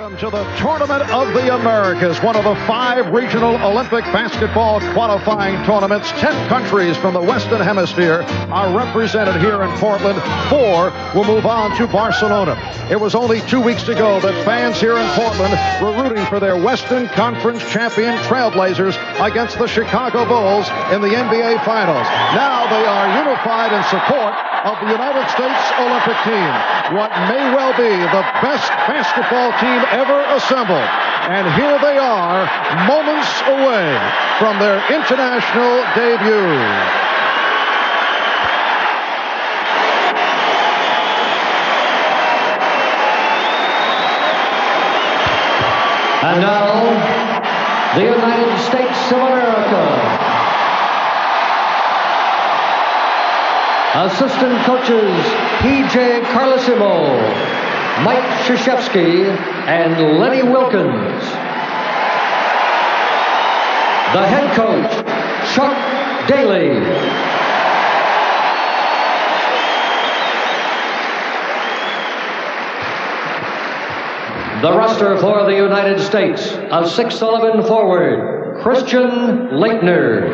Welcome to the Tournament of the Americas, one of the 5 regional Olympic basketball qualifying tournaments. 10 countries from the Western Hemisphere are represented here in Portland. 4 will move on to Barcelona. It was only 2 weeks ago that fans here in Portland were rooting for their Western Conference champion Trailblazers against the Chicago Bulls in the NBA Finals. Now they are unified in support of the United States Olympic team, what may well be the best basketball team ever assembled. And here they are, moments away from their international debut. And now, the United States of America. Assistant coaches P.J. Carlesimo, Mike Krzyzewski, and Lenny Wilkins. The head coach, Chuck Daley. The roster for the United States, a 6'11" forward, Christian Laettner.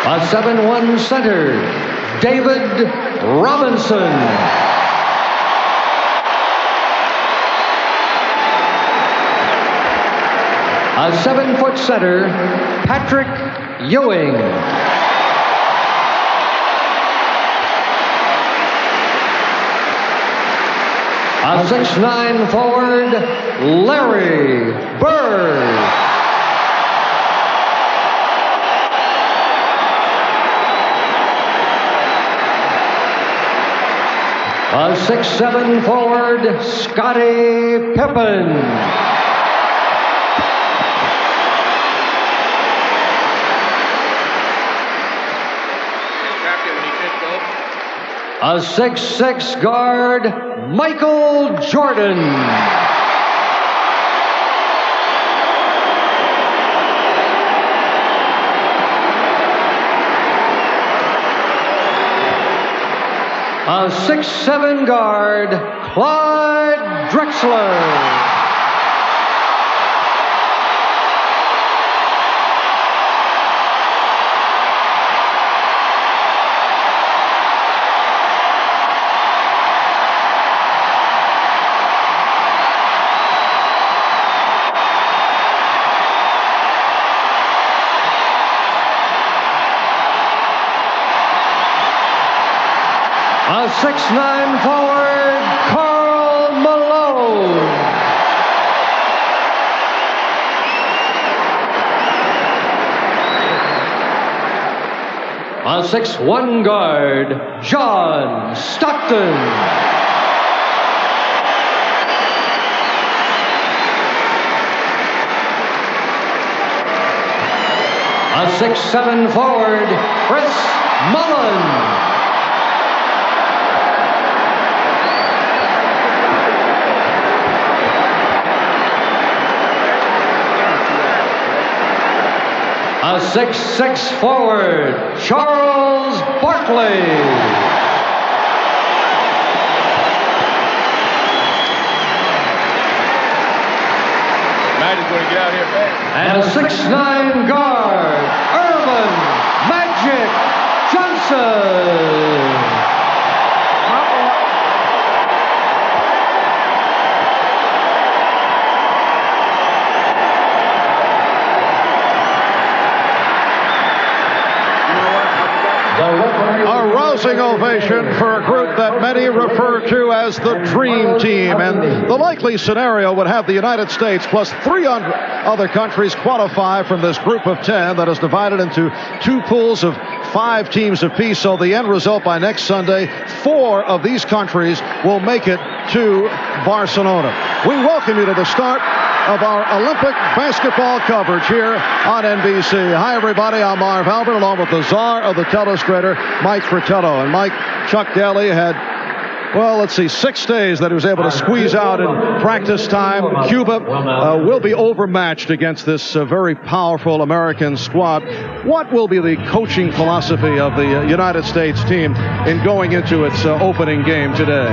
A 7'1" center, David Robinson. A 7-foot center, Patrick Ewing. A 6'9" forward, Larry Bird. A 6'7" forward, Scottie Pippen. A 6'6" guard, Michael Jordan. A 6'7" guard, Clyde Drexler. A 6'9" forward, Karl Malone. A 6'1" guard, John Stockton. A 6'7" forward, Chris Malone. A 6'6" forward, Charles Barkley. Knight is going to get out here fast. And a 6'9" guard, Irvin Magic Johnson. A rousing ovation for a group that many refer to as the Dream Team. And the likely scenario would have the United States plus 3 other countries qualify from this group of 10 that is divided into 2 pools of 5 teams apiece. So the end result by next Sunday, 4 of these countries will make it to Barcelona. We welcome you to the start of our Olympic basketball coverage here on NBC. Hi, everybody. I'm Marv Albert, along with the czar of the telestrator, Mike Fratello. And Mike, Chuck Daley had well, let's see, 6 days that he was able to squeeze out in practice time. Cuba will be overmatched against this very powerful American squad. What will be the coaching philosophy of the United States team in going into its opening game today?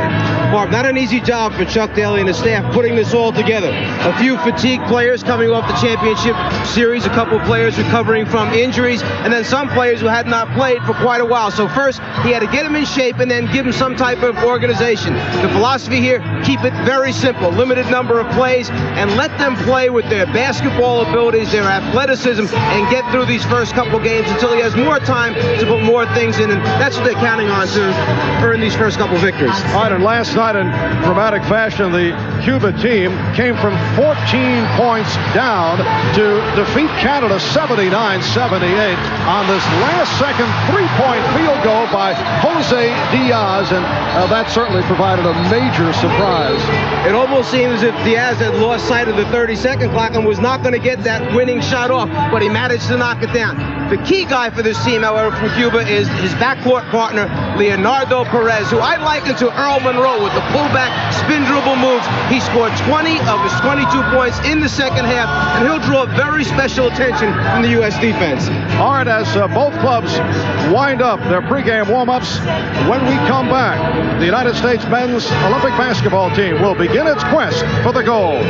Mark, not an easy job for Chuck Daley and the staff putting this all together. A few fatigued players coming off the championship series, a couple of players recovering from injuries, and then some players who had not played for quite a while. So first, he had to get them in shape and then give them some type of organization. The philosophy here, keep it very simple. Limited number of plays, and let them play with their basketball abilities, their athleticism, and get through these first couple games until he has more time to put more things in, and that's what they're counting on to earn these first couple victories. All right, and last night in dramatic fashion, the Cuba team came from 14 points down to defeat Canada 79-78 on this last-second three-point field goal by Jose Diaz, and that certainly provided a major surprise. It almost seemed as if Diaz had lost sight of the 30-second clock and was not going to get that winning shot off, but he managed to knock it down. The key guy for this team, however, from Cuba is his backcourt partner, Leonardo Perez, who I liken to Earl Monroe with the pullback spin dribble moves. He scored 20 of his 22 points in the second half, and he'll draw very special attention from the U.S. defense. All right, as both clubs wind up their pregame warm-ups, when we come back, the United States men's Olympic basketball team will begin its quest for the gold.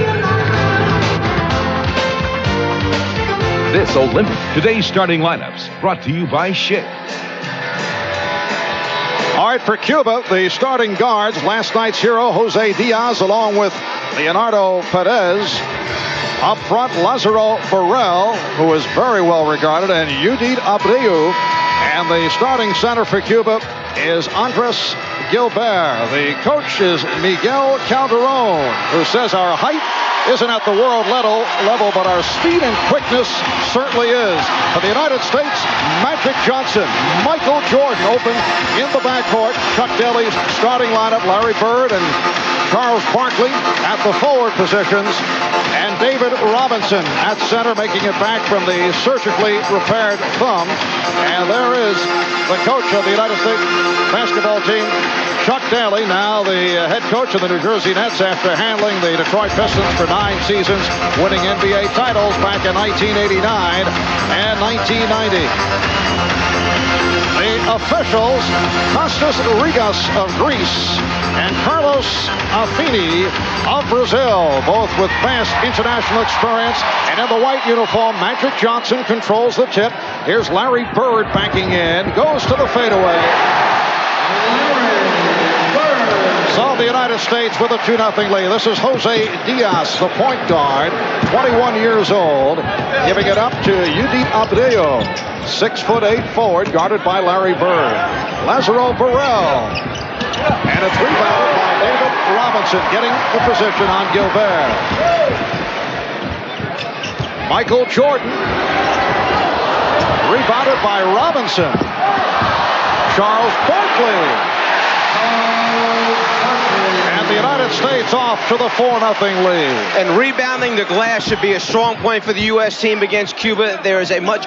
This Olympic Today's starting lineups brought to you by Schick. All right, for Cuba, the starting guards, last night's hero, Jose Diaz, along with Leonardo Perez. Up front, Lazaro Burrell, who is very well regarded, and Judith Abreu. And the starting center for Cuba is Andres Gilbert. The coach is Miguel Calderon, who says our height isn't at the world level, but our speed and quickness certainly is. For the United States, Magic Johnson, Michael Jordan open in the backcourt. Chuck Daley's starting lineup, Larry Bird and Charles Barkley at the forward positions, and David Robinson at center, making it back from the surgically repaired thumb. And there is the coach of the United States basketball team, Chuck Daley, now the head coach of the New Jersey Nets after handling the Detroit Pistons for 9 seasons, winning NBA titles back in 1989 and 1990. The officials, Kostas Rigas of Greece and Carlos Affini of Brazil, both with vast international experience. And in the white uniform, Magic Johnson controls the tip. Here's Larry Bird backing in, goes to the fadeaway. So the United States with a 2-0 lead. This is Jose Diaz, the point guard, 21 years old, giving it up to Judith Abreu, 6'8" forward, guarded by Larry Bird. Lazaro Burrell, and it's rebounded by David Robinson, getting the position on Gilbert. Michael Jordan, rebounded by Robinson. Charles Barkley. And the United States off to the 4-0 lead. And rebounding the glass should be a strong point for the U.S. team against Cuba. There is a much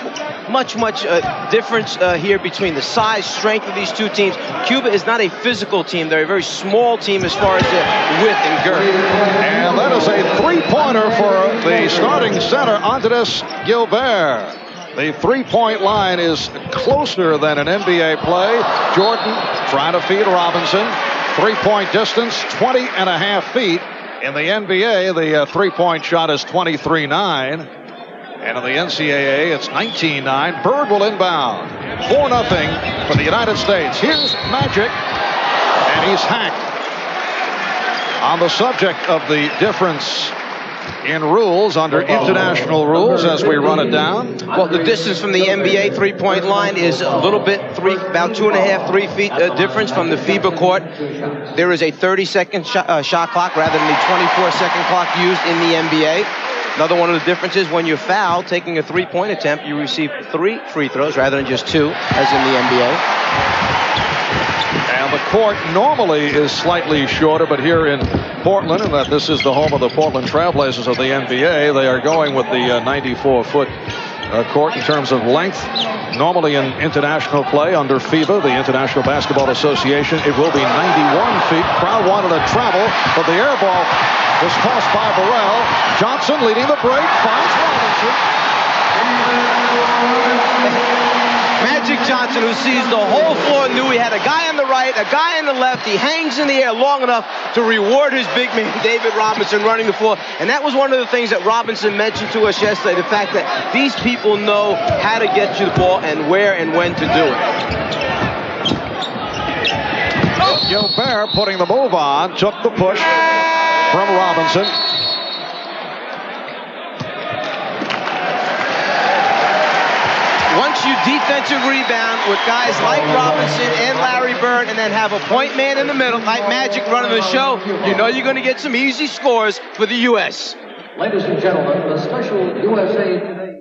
difference here between the size, strength of these two teams. Cuba is not a physical team. They're a very small team as far as the width and girth. And that is a three-pointer for the starting center, Andres Gilbert. The three-point line is closer than an NBA play. Jordan trying to feed Robinson. Three-point distance, 20.5 feet. In the NBA, the three-point shot is 23.9. And in the NCAA, it's 19.9. Bird will inbound. 4-0 for the United States. Here's Magic, and he's hacked. On the subject of the difference in rules under international rules as we run it down. Well, the distance from the NBA three-point line is a little bit, about 2.5, 3 feet difference from the FIBA court. There is a 30-second shot clock rather than the 24-second clock used in the NBA. Another one of the differences, when you foul, taking a three-point attempt, you receive 3 free throws rather than just 2, as in the NBA. And the court normally is slightly shorter, but here in Portland, and that this is the home of the Portland Trailblazers of the NBA, they are going with the 94-foot court in terms of length. Normally in international play under FIBA, the International Basketball Association, it will be 91 feet. Crowd wanted to travel, but the air ball was tossed by Burrell. Johnson leading the break, finds Robinson. Magic Johnson, who sees the whole floor, knew he had a guy on the right, a guy on the left. He hangs in the air long enough to reward his big man, David Robinson, running the floor. And that was one of the things that Robinson mentioned to us yesterday, the fact that these people know how to get you the ball and where and when to do it. Gilbert putting the move on, took the push from Robinson. Once you defensive rebound with guys like Robinson and Larry Bird and then have a point man in the middle like Magic running the show, you know you're going to get some easy scores for the U.S. Ladies and gentlemen, the special USA Today.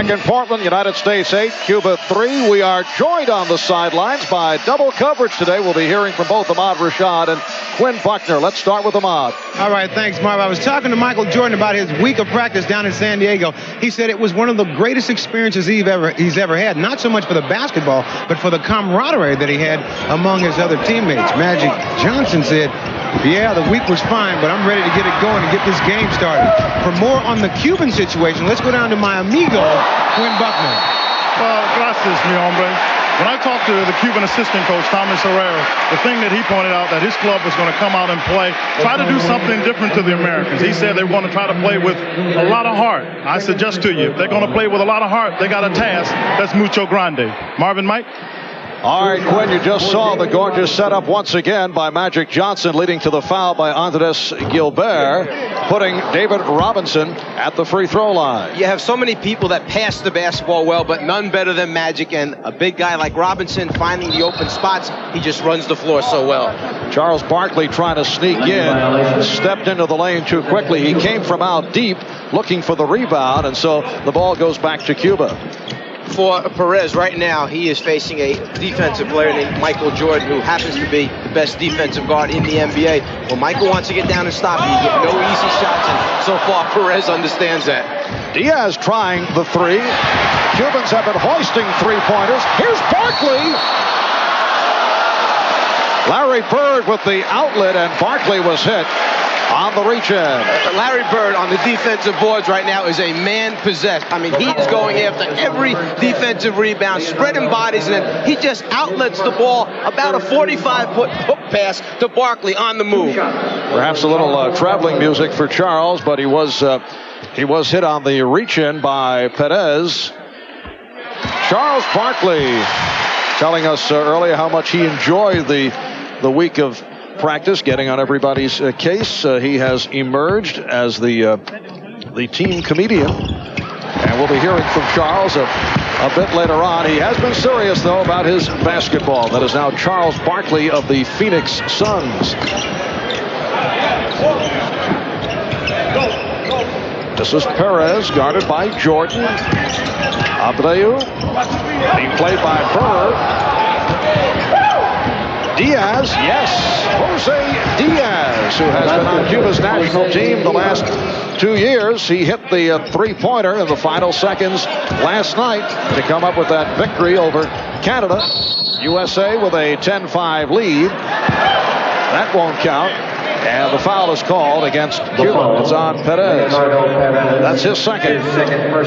In Portland, United States 8, Cuba 3. We are joined on the sidelines by double coverage today. We'll be hearing from both Ahmad Rashad and Quinn Buckner. Let's start with Ahmad. All right, thanks, Marv. I was talking to Michael Jordan about his week of practice down in San Diego. He said it was one of the greatest experiences he's ever had, not so much for the basketball, but for the camaraderie that he had among his other teammates. Magic Johnson said, yeah, the week was fine, but I'm ready to get it going and get this game started. For more on the Cuban situation, let's go down to my amigo, Quinn Buckner. Well, gracias, mi hombre. When I talked to the Cuban assistant coach, Thomas Herrera, the thing that he pointed out that his club was going to come out and play, try to do something different to the Americans. He said they want to try to play with a lot of heart. I suggest to you, if they're going to play with a lot of heart, they got a task that's mucho grande. Marvin, Mike? All right, Quinn, you just saw the gorgeous setup once again by Magic Johnson, leading to the foul by Andres Gilbert, putting David Robinson at the free throw line. You have so many people that pass the basketball well, but none better than Magic, and a big guy like Robinson finding the open spots, he just runs the floor so well. Charles Barkley trying to sneak in, stepped into the lane too quickly. He came from out deep looking for the rebound, and so the ball goes back to Cuba. For Perez right now, he is facing a defensive player named Michael Jordan, who happens to be the best defensive guard in the NBA. Well, Michael wants to get down and stop. You get no easy shots, and so far Perez understands that. Diaz trying the three. Cubans have been hoisting three-pointers. Here's Barkley. Larry Bird with the outlet, and Barkley was hit on the reach in. Larry Bird on the defensive boards right now is a man possessed. I mean, he is going after every defensive rebound, spreading bodies, and then he just outlets the ball about a 45-foot hook pass to Barkley on the move. Perhaps a little traveling music for Charles, but he was hit on the reach in by Perez. Charles Barkley telling us earlier how much he enjoyed the week of practice, getting on everybody's case. He has emerged as the team comedian, and we'll be hearing from Charles a bit later on. He has been serious, though, about his basketball. That is now Charles Barkley of the Phoenix Suns. This is Perez, guarded by Jordan. Abreu, being played by Bird. Diaz, yes, Jose Diaz, who has been on Cuba's national team the last 2 years. He hit the three-pointer in the final seconds last night to come up with that victory over Canada. USA with a 10-5 lead. That won't count. And the foul is called against Cuba. It's on Perez. That's his second.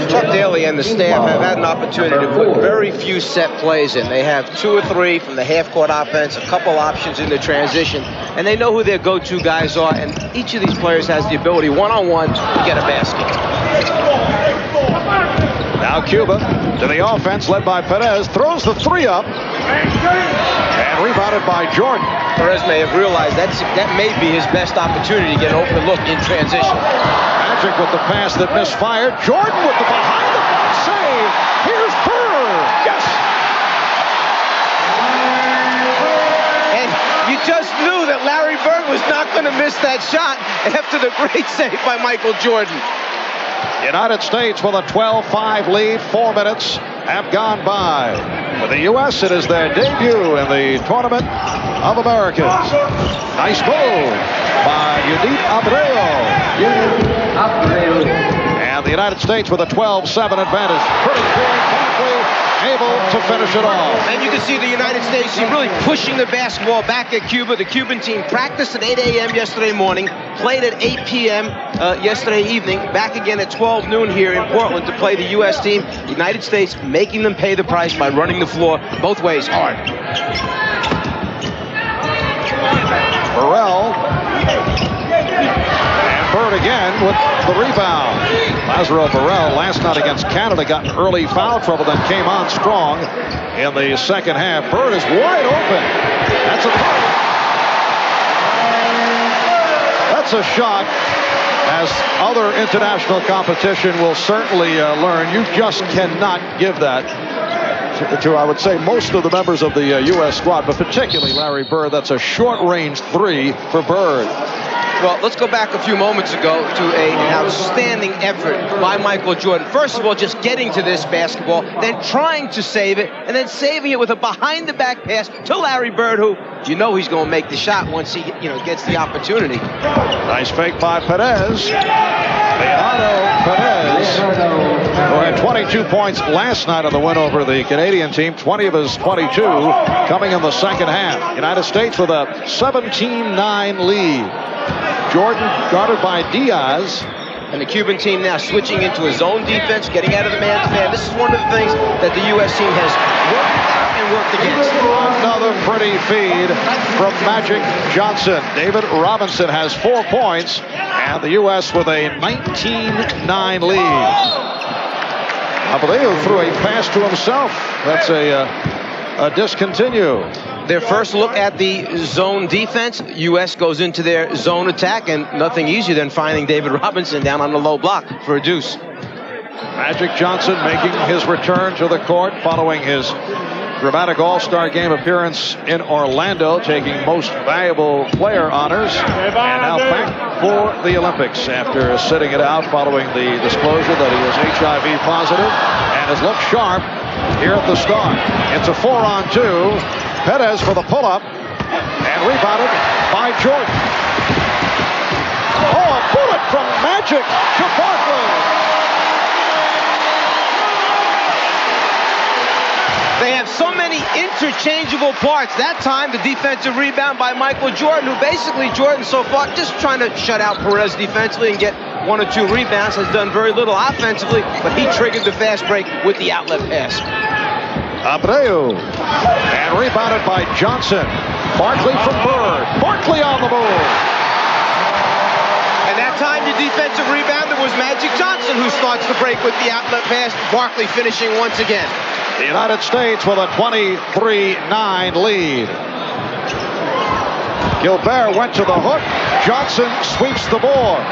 Chuck Daley and the staff have had an opportunity to put very few set plays in. They have 2 or 3 from the half-court offense, a couple options in the transition, and they know who their go-to guys are, and each of these players has the ability one-on-one to get a basket. Now Cuba to the offense, led by Perez, throws the three up, and rebounded by Jordan. Perez may have realized that may be his best opportunity to get an open look in transition. Magic with the pass that misfired. Jordan with the behind-the-back save. Here's Bird. Yes. And you just knew that Larry Bird was not going to miss that shot after the great save by Michael Jordan. United States with a 12-5 lead. 4 minutes have gone by. For the U.S., it is their debut in the Tournament of Americas. Nice move by Yudit Abreu. And And the United States with a 12-7 advantage. Pretty good. Barkley able to finish it off. And you can see the United States team really pushing the basketball back at Cuba. The Cuban team practiced at 8 a.m. yesterday morning, played at 8 p.m. Yesterday evening, back again at 12 noon here in Portland to play the U.S. team. The United States making them pay the price by running the floor both ways hard. Burrell. And Bird again with the rebound. Lazaro Burrell last night against Canada got in early foul trouble, then came on strong in the second half. Bird is wide open. That's a shot, as other international competition will certainly learn. You just cannot give that to, I would say, most of the members of the U.S. squad, but particularly Larry Bird. That's a short-range three for Bird. Well, let's go back a few moments ago to an outstanding effort by Michael Jordan. First of all, just getting to this basketball, then trying to save it, and then saving it with a behind-the-back pass to Larry Bird, who you know he's going to make the shot once he gets the opportunity. Nice fake by Perez. Leonardo Perez, who had 22 points last night on the win over the Canadian team, 20 of his 22 coming in the second half. United States with a 17-9 lead. Jordan guarded by Diaz. And the Cuban team now switching into a zone defense, getting out of the man-to-man. This is one of the things that the U.S. team has worked out and worked against. Another pretty feed from Magic Johnson. David Robinson has 4 points, and the U.S. with a 19-9 lead. Abeleo threw a pass to himself. That's a discontinue. Their first look at the zone defense. U.S. goes into their zone attack, and nothing easier than finding David Robinson down on the low block for a deuce. Magic Johnson making his return to the court following his dramatic All-Star Game appearance in Orlando, taking most valuable player honors, and now back for the Olympics after sitting it out following the disclosure that he was HIV positive, and has looked sharp here at the start. It's a 4-on-2. Perez for the pull-up, and rebounded by Jordan. Oh, a bullet from Magic to Barkley. They have so many interchangeable parts. That time, the defensive rebound by Michael Jordan, who basically, Jordan so far, just trying to shut out Perez defensively and get 1 or 2 rebounds, has done very little offensively, but he triggered the fast break with the outlet pass. Abreu, and rebounded by Johnson. Barkley from Bird. Barkley on the move. And that time, the defensive rebounder was Magic Johnson, who starts the break with the outlet pass. Barkley finishing once again. The United States with a 23-9 lead. Gilbert went to the hook. Johnson sweeps the board.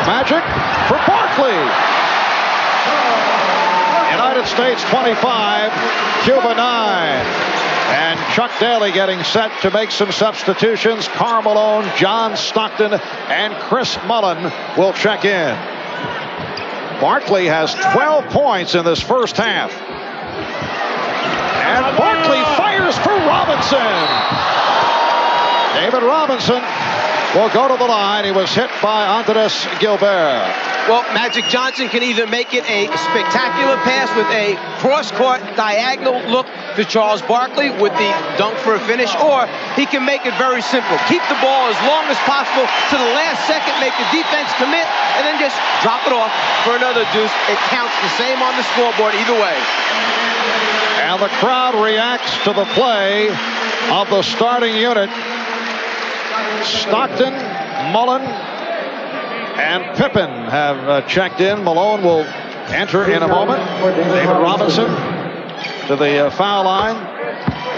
Magic for Barkley. United States 25, Cuba 9. And Chuck Daley getting set to make some substitutions. Karl Malone, John Stockton, and Chris Mullen will check in. Barkley has 12 points in this first half. And Barkley fires for Robinson. David Robinson will go to the line. He was hit by Andres Gilbert. Well, Magic Johnson can either make it a spectacular pass with a cross-court diagonal look to Charles Barkley with the dunk for a finish, or he can make it very simple. Keep the ball as long as possible to the last second, make the defense commit, and then just drop it off for another deuce. It counts the same on the scoreboard either way. And the crowd reacts to the play of the starting unit. Stockton, Mullen, and Pippen have checked in. Malone will enter in a moment. David Robinson to the foul line.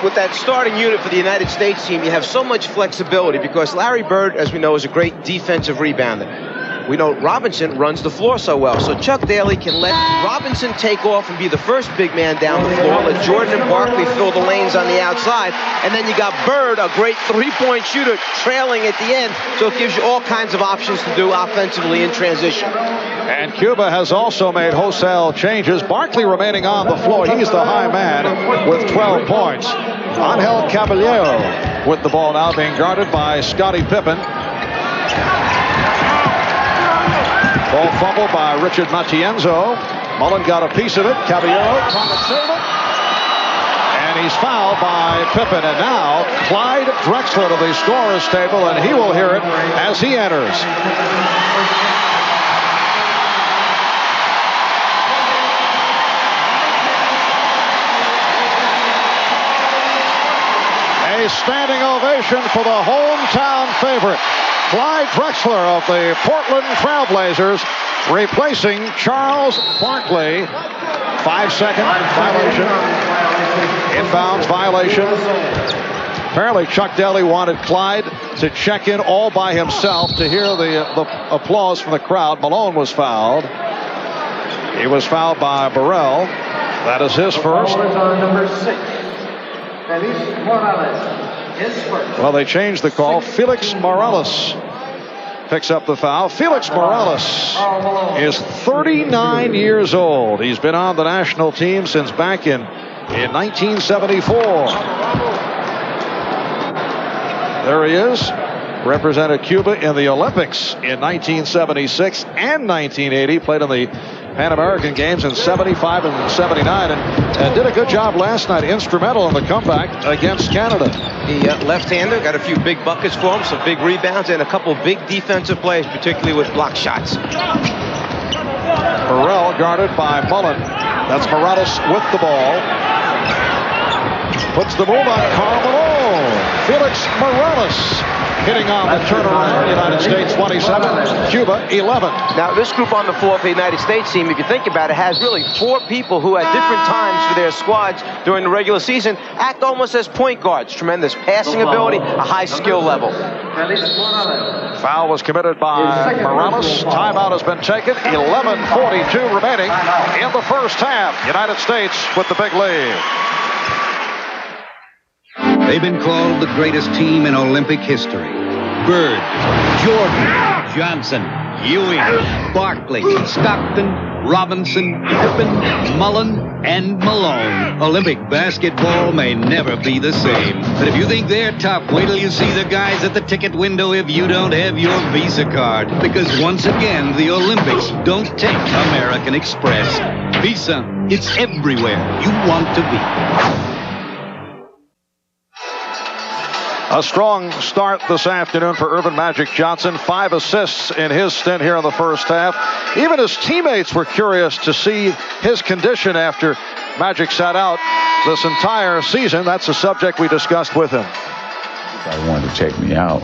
With that starting unit for the United States team, you have so much flexibility because Larry Bird, as we know, is a great defensive rebounder. We know Robinson runs the floor so well, so Chuck Daley can let Robinson take off and be the first big man down the floor, let Jordan and Barkley fill the lanes on the outside, and then you got Bird, a great three-point shooter, trailing at the end, so it gives you all kinds of options to do offensively in transition. And Cuba has also made wholesale changes. Barkley remaining on the floor. He's the high man with 12 points. Angel Caballero with the ball now, being guarded by Scottie Pippen. Ball fumbled by Richard Matienzo. Mullen got a piece of it. Caballero trying to save it. And he's fouled by Pippen. And now Clyde Drexler to the scorer's table, and he will hear it as he enters. A standing ovation for the hometown favorite, Clyde Drexler of the Portland Trailblazers, replacing Charles Barkley. 5-second violation. Inbounds violation. Apparently Chuck Daley wanted Clyde to check in all by himself to hear the applause from the crowd. Malone was fouled. He was fouled by Burrell. That is his first. Number 6. Felix Morales, his first. Well, they changed the call. Felix Morales picks up the foul. Felix Morales is 39 years old. He's been on the national team since back in 1974. There he is. Represented Cuba in the Olympics in 1976 and 1980. Played in the Pan American Games in 75 and 79, and did a good job last night. Instrumental in the comeback against Canada. The left-hander got a few big buckets for him, some big rebounds, and a couple big defensive plays, particularly with block shots. Burrell guarded by Mullen. That's Morales with the ball. Puts the move on Karl Malone. Felix Morales hitting on the turnaround. United States 27, Cuba 11. Now, this group on the floor for the United States team, if you think about it, has really 4 people who at different times for their squads during the regular season act almost as point guards. Tremendous passing ability, a high skill level. Foul was committed by Morales. Timeout has been taken. 11:42 remaining in the first half. United States with the big lead. They've been called the greatest team in Olympic history. Bird, Jordan, Johnson, Ewing, Barkley, Stockton, Robinson, Pippen, Mullen, and Malone. Olympic basketball may never be the same. But if you think they're tough, wait till you see the guys at the ticket window if you don't have your Visa card. Because once again, the Olympics don't take American Express. Visa, it's everywhere you want to be. A strong start this afternoon for Earvin Magic Johnson. 5 assists in his stint here in the first half. Even his teammates were curious to see his condition after Magic sat out this entire season. That's a subject we discussed with him. I wanted to check me out,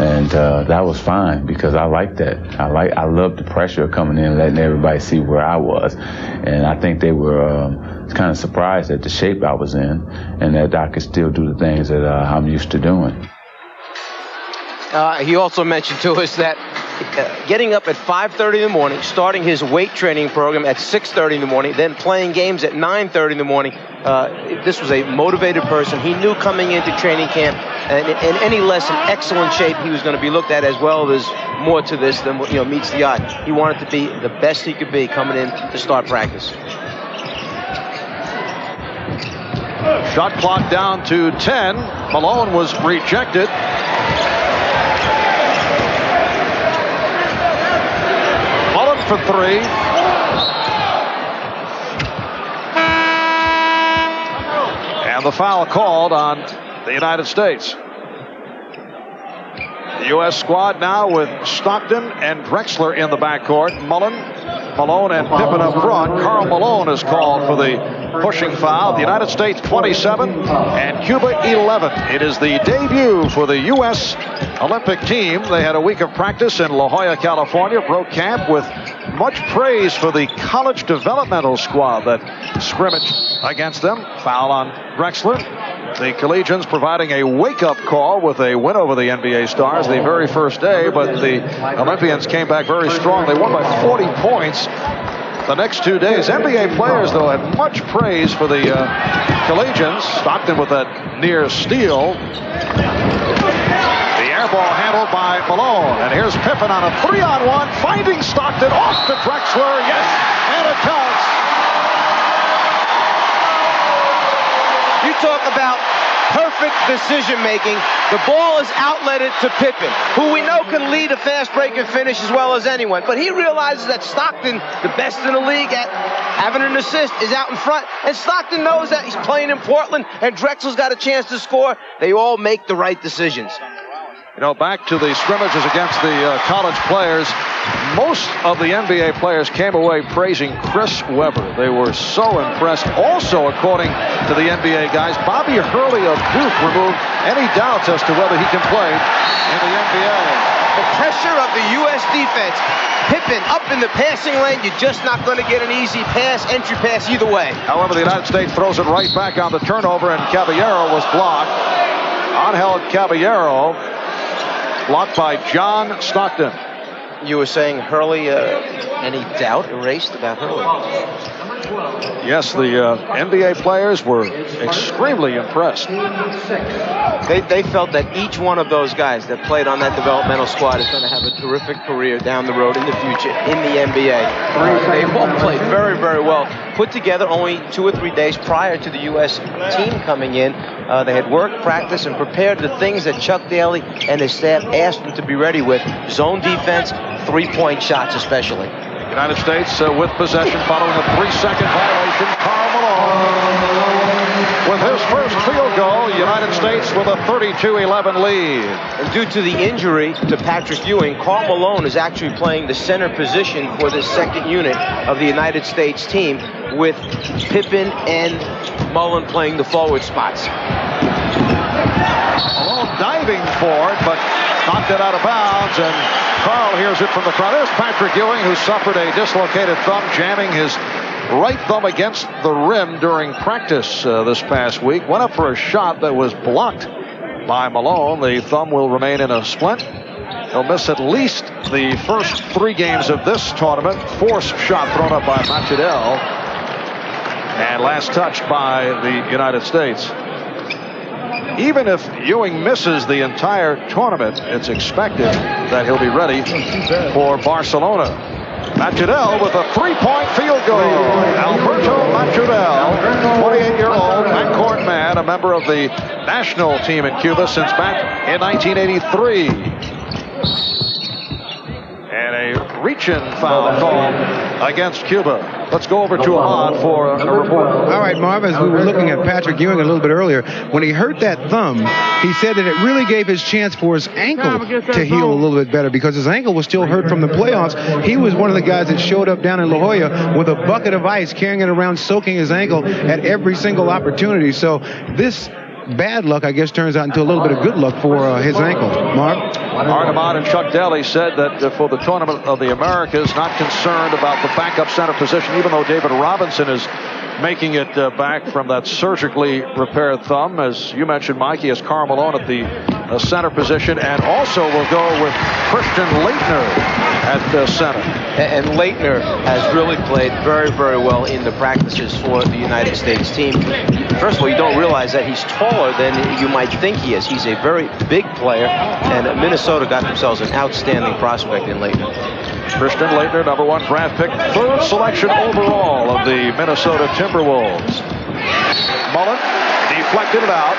and that was fine because I like that. I love the pressure of coming in and letting everybody see where I was, and I think they were kind of surprised at the shape I was in and that I could still do the things that I'm used to doing. He also mentioned to us that getting up at 5:30 in the morning, starting his weight training program at 6:30 in the morning, then playing games at 9:30 in the morning. This was a motivated person. He knew coming into training camp and in any less in excellent shape he was going to be looked at, as well as more to this than meets the eye. He wanted to be the best he could be coming in to start practice. Shot clock down to 10. Malone was rejected. Mullen for 3. And the foul called on the United States. The U.S. squad now with Stockton and Drexler in the backcourt. Mullen, Malone, and Pippen up front. Karl Malone is called for the pushing foul. The United States 27 and Cuba 11. It is the debut for the U.S. Olympic team. They had a week of practice in La Jolla, California. Broke camp with much praise for the college developmental squad that scrimmaged against them. Foul on Drexler. The Collegians providing a wake-up call with a win over the NBA Stars the very first day, but the Olympians came back very strong. They won by 40 points the next 2 days. NBA players, though, had much praise for the Collegians. Stockton with that near steal. The air ball handled by Malone. And here's Pippen on a 3-on-1, finding Stockton off to Drexler. Yes, and it counts. You talk about perfect decision-making, the ball is outletted to Pippen, who we know can lead a fast break and finish as well as anyone. But he realizes that Stockton, the best in the league at having an assist, is out in front. And Stockton knows that he's playing in Portland, and Drexler's got a chance to score. They all make the right decisions. You know, back to the scrimmages against the college players, most of the NBA players came away praising Chris Webber. They were so impressed. Also, according to the NBA guys, Bobby Hurley of Duke removed any doubts as to whether he can play in the NBA. The pressure of the U.S. defense. Pippen up in the passing lane. You're just not going to get an easy pass, entry pass either way. However, the United States throws it right back on the turnover, and Caballero was blocked. Angel Caballero blocked by John Stockton. You were saying Hurley, any doubt erased about Hurley? Yes, the NBA players were extremely impressed. They felt that each one of those guys that played on that developmental squad is going to have a terrific career down the road in the future in the NBA. They all played very, very well. Put together only 2 or 3 days prior to the U.S. team coming in. They had worked, practiced, and prepared the things that Chuck Daley and his staff asked them to be ready with. Zone defense, 3-point shots especially. United States with possession following a 3-second violation. Karl Malone with his first field goal. United States with a 32-11 lead. And due to the injury to Patrick Ewing, Karl Malone is actually playing the center position for the second unit of the United States team, with Pippen and Mullen playing the forward spots. Malone diving for it, but knocked it out of bounds, and Karl hears it from the crowd. There's Patrick Ewing, who suffered a dislocated thumb, jamming his right thumb against the rim during practice this past week. Went up for a shot that was blocked by Malone. The thumb will remain in a splint. He'll miss at least the first 3 games of this tournament. Forced shot thrown up by Machadel, and last touched by the United States. Even if Ewing misses the entire tournament, it's expected that he'll be ready for Barcelona. Machadel with a 3-point field goal. Alberto Machadel, 28-year-old backcourt man, a member of the national team in Cuba since back in 1983. And a reach-in foul call against Cuba. Let's go over to Ahmad for a report. All right, Marv, as we were looking at Patrick Ewing a little bit earlier, when he hurt that thumb, he said that it really gave his chance for his ankle to heal a little bit better, because his ankle was still hurt from the playoffs. He was one of the guys that showed up down in La Jolla with a bucket of ice, carrying it around, soaking his ankle at every single opportunity. So this bad luck, I guess, turns out into a little bit of good luck for his ankle. Marv? Arnemad and Chuck Daley said that for the Tournament of the Americas, not concerned about the backup center position, even though David Robinson is making it back from that surgically repaired thumb. As you mentioned, Mike, he has Karl Malone at the center position, and also will go with Christian Laettner at center. And Laettner has really played very, very well in the practices for the United States team. First of all, you don't realize that he's taller than you might think he is. He's a very big player, and Minnesota got themselves an outstanding prospect in Laettner. Christian Laettner, number 1 draft pick, 3rd selection overall of the Minnesota Timberwolves. Mullen deflected it out.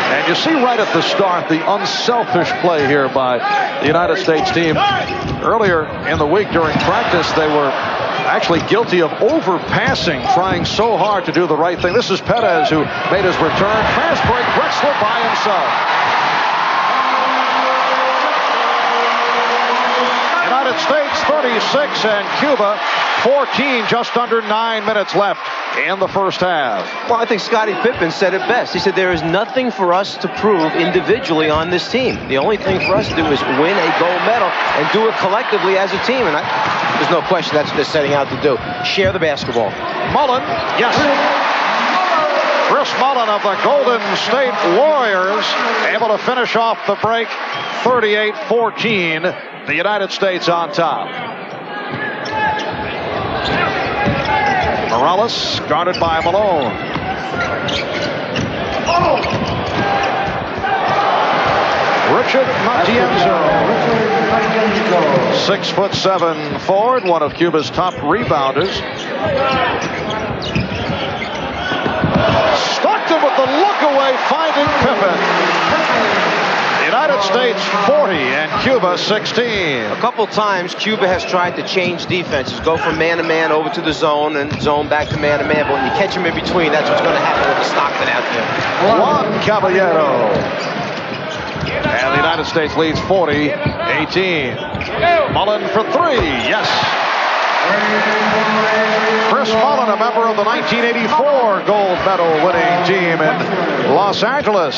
And you see right at the start the unselfish play here by the United States team. Earlier in the week during practice, they were actually guilty of overpassing, trying so hard to do the right thing. This is Perez, who made his return. Fast break, Drexler by himself. United States 36 and Cuba 14, just under 9 minutes left in the first half. Well, I think Scottie Pippen said it best. He said there is nothing for us to prove individually on this team. The only thing for us to do is win a gold medal and do it collectively as a team. And there's no question that's what they're setting out to do. Share the basketball. Mullen, yes. Chris Mullen of the Golden State Warriors able to finish off the break 38-14. The United States on top. Morales guarded by Malone. Richard Matienzo, 6'7" forward, one of Cuba's top rebounders. Stockton with the look away, finding Pippen. United States 40 and Cuba 16. A couple times Cuba has tried to change defenses, go from man-to-man over to the zone and zone back to man-to-man, but when you catch him in between, that's what's going to happen with the Stockton out there. Juan Caballero. And the United States leads 40-18. Mullen for three, yes. Chris Mullen, a member of the 1984 gold medal winning team in Los Angeles,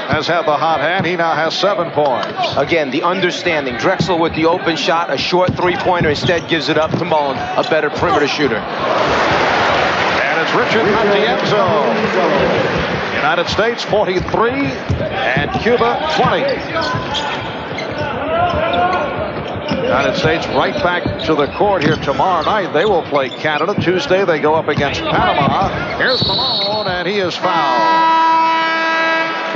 has had the hot hand. He now has 7 points. Again, the understanding. Drexel with the open shot, a short three-pointer, instead gives it up to Mullen, a better perimeter shooter. And it's Richard Matienzo. United States 43 and Cuba 20. United States right back to the court here tomorrow night. They will play Canada. Tuesday they go up against Panama. Here's Malone, and he is fouled.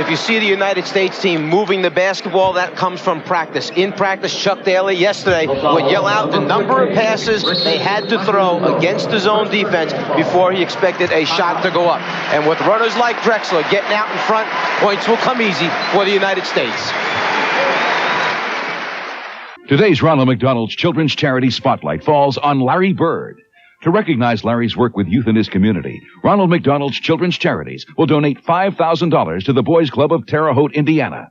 If you see the United States team moving the basketball, that comes from practice. In practice, Chuck Daley yesterday would yell out the number of passes they had to throw against the zone defense before he expected a shot to go up. And with runners like Drexler getting out in front, points will come easy for the United States. Today's Ronald McDonald's Children's Charity Spotlight falls on Larry Bird. To recognize Larry's work with youth in his community, Ronald McDonald's Children's Charities will donate $5,000 to the Boys Club of Terre Haute, Indiana.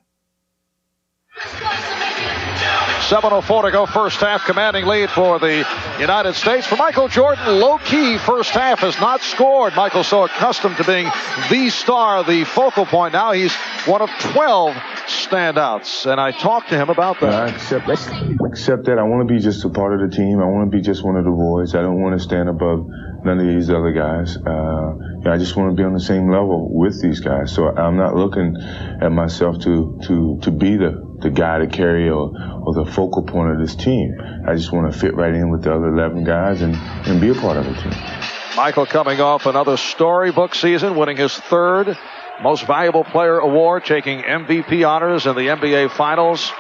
7:04 to go first half. Commanding lead for the United States. For Michael Jordan, low-key first half has not scored. Michael's so accustomed to being the star, the focal point. Now he's one of 12 standouts. And I talked to him about that. I accept that. I want to be just a part of the team. I want to be just one of the boys. I don't want to stand above none of these other guys. I just want to be on the same level with these guys. So I'm not looking at myself to be the guy to carry or the focal point of this team. I just want to fit right in with the other 11 guys and be a part of the team. Michael coming off another storybook season, winning his 3rd Most Valuable Player award, taking MVP honors in the NBA Finals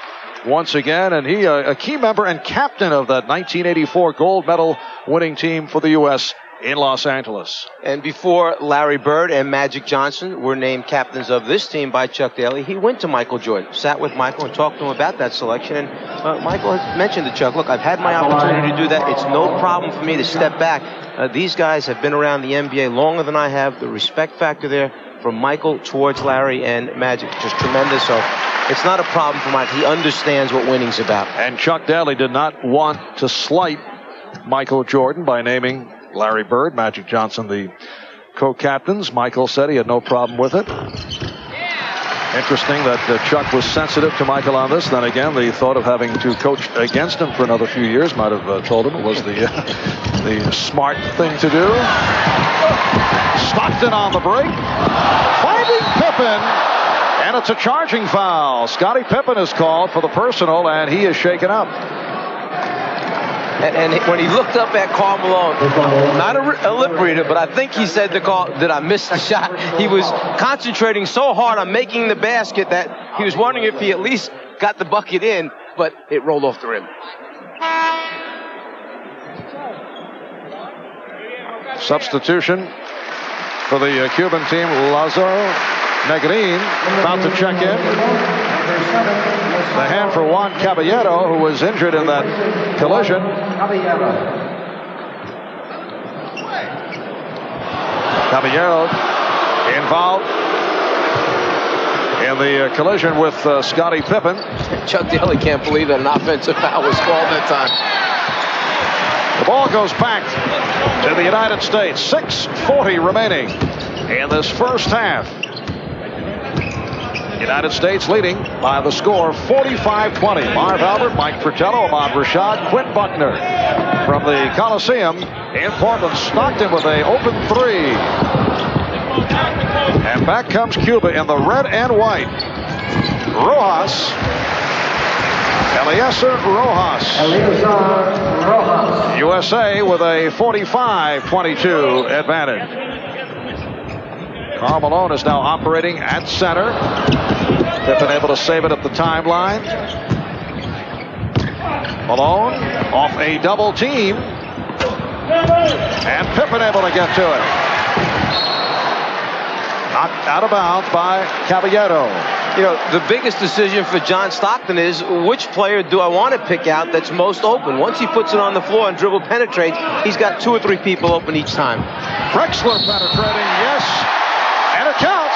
once again. And he a key member and captain of that 1984 gold medal winning team for the U.S. in Los Angeles. And before Larry Bird and Magic Johnson were named captains of this team by Chuck Daley, he went to Michael Jordan, sat with Michael and talked to him about that selection. And Michael had mentioned to Chuck, look, I've had my opportunity to do that. It's no problem for me to step back. These guys have been around the NBA longer than I have. The respect factor there from Michael towards Larry and Magic, just tremendous. So it's not a problem for Mike. He understands what winning's about. And Chuck Daley did not want to slight Michael Jordan by naming Larry Bird, Magic Johnson, the co-captains. Michael said he had no problem with it. Interesting that Chuck was sensitive to Michael on this. Then again, the thought of having to coach against him for another few years might have told him it was the smart thing to do. Stockton on the break, finding Pippen, and it's a charging foul. Scottie Pippen is called for the personal, and he is shaken up. And when he looked up at Karl Malone, not a lip reader, but I think he said to Karl, did I miss the shot? He was concentrating so hard on making the basket that he was wondering if he at least got the bucket in, but it rolled off the rim. Substitution for the Cuban team. Lazaro Negrin about to check in. The hand for Juan Caballero, who was injured in that collision. Caballero involved in the collision with Scottie Pippen. Chuck Daley can't believe that an offensive foul was called that time. The ball goes back to the United States. 6:40 remaining in this first half. United States leading by the score 45-20. Marv Albert, Mike Fratello, Ahmad Rashad, Quinn Buckner from the Coliseum in Portland. Stockton with an open three. And back comes Cuba in the red and white. Rojas. Eliezer Rojas. USA with a 45-22 advantage. Karl Malone is now operating at center. Pippen able to save it at the timeline. Malone off a double team. And Pippen able to get to it. Knocked out of bounds by Caballero. You know, the biggest decision for John Stockton is which player do I want to pick out that's most open. Once he puts it on the floor and dribble penetrates, he's got 2 or 3 people open each time. Drexler penetrating, yes, and it counts.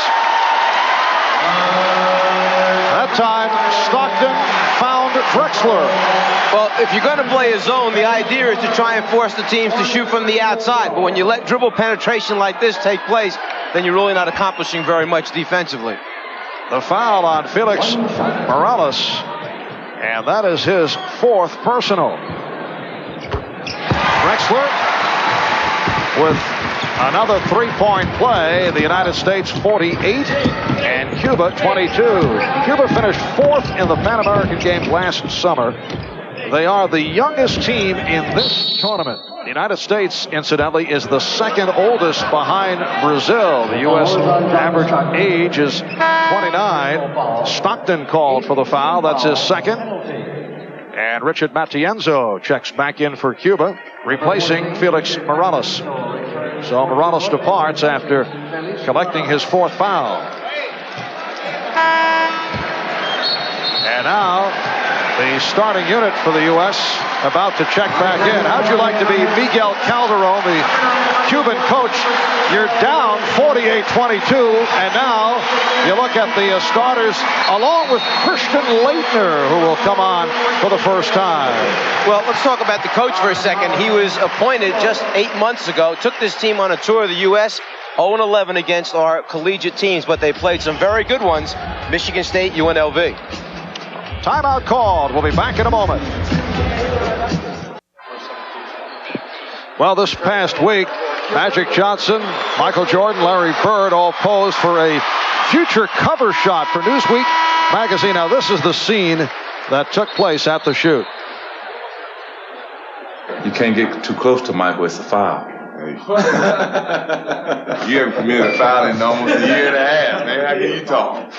That time, Stockton found Drexler. Well, if you're going to play a zone, the idea is to try and force the teams to shoot from the outside. But when you let dribble penetration like this take place, then you're really not accomplishing very much defensively. The foul on Felix Morales, and that is his 4th personal. Drexler with another 3-point play. The United States 48 and Cuba 22. Cuba finished 4th in the Pan American Games last summer. They are the youngest team in this tournament. The United States, incidentally, is the 2nd oldest behind Brazil. The U.S. average age is 29. Stockton called for the foul. That's his 2nd. And Richard Matienzo checks back in for Cuba, replacing Felix Morales. So Morales departs after collecting his 4th foul. And now the starting unit for the U.S. about to check back in. How'd you like to be Miguel Calderon, the Cuban coach? You're down 48-22, and now you look at the starters along with Christian Laettner, who will come on for the first time. Well, let's talk about the coach for a second. He was appointed just 8 months ago, took this team on a tour of the U.S., 0-11 against our collegiate teams, but they played some very good ones, Michigan State, UNLV. Timeout called. We'll be back in a moment. Well, this past week, Magic Johnson, Michael Jordan, Larry Bird all posed for a future cover shot for Newsweek magazine. Now, this is the scene that took place at the shoot. You can't get too close to Michael. It's a foul. You haven't committed a foul in almost a year and a half, man. How can you talk?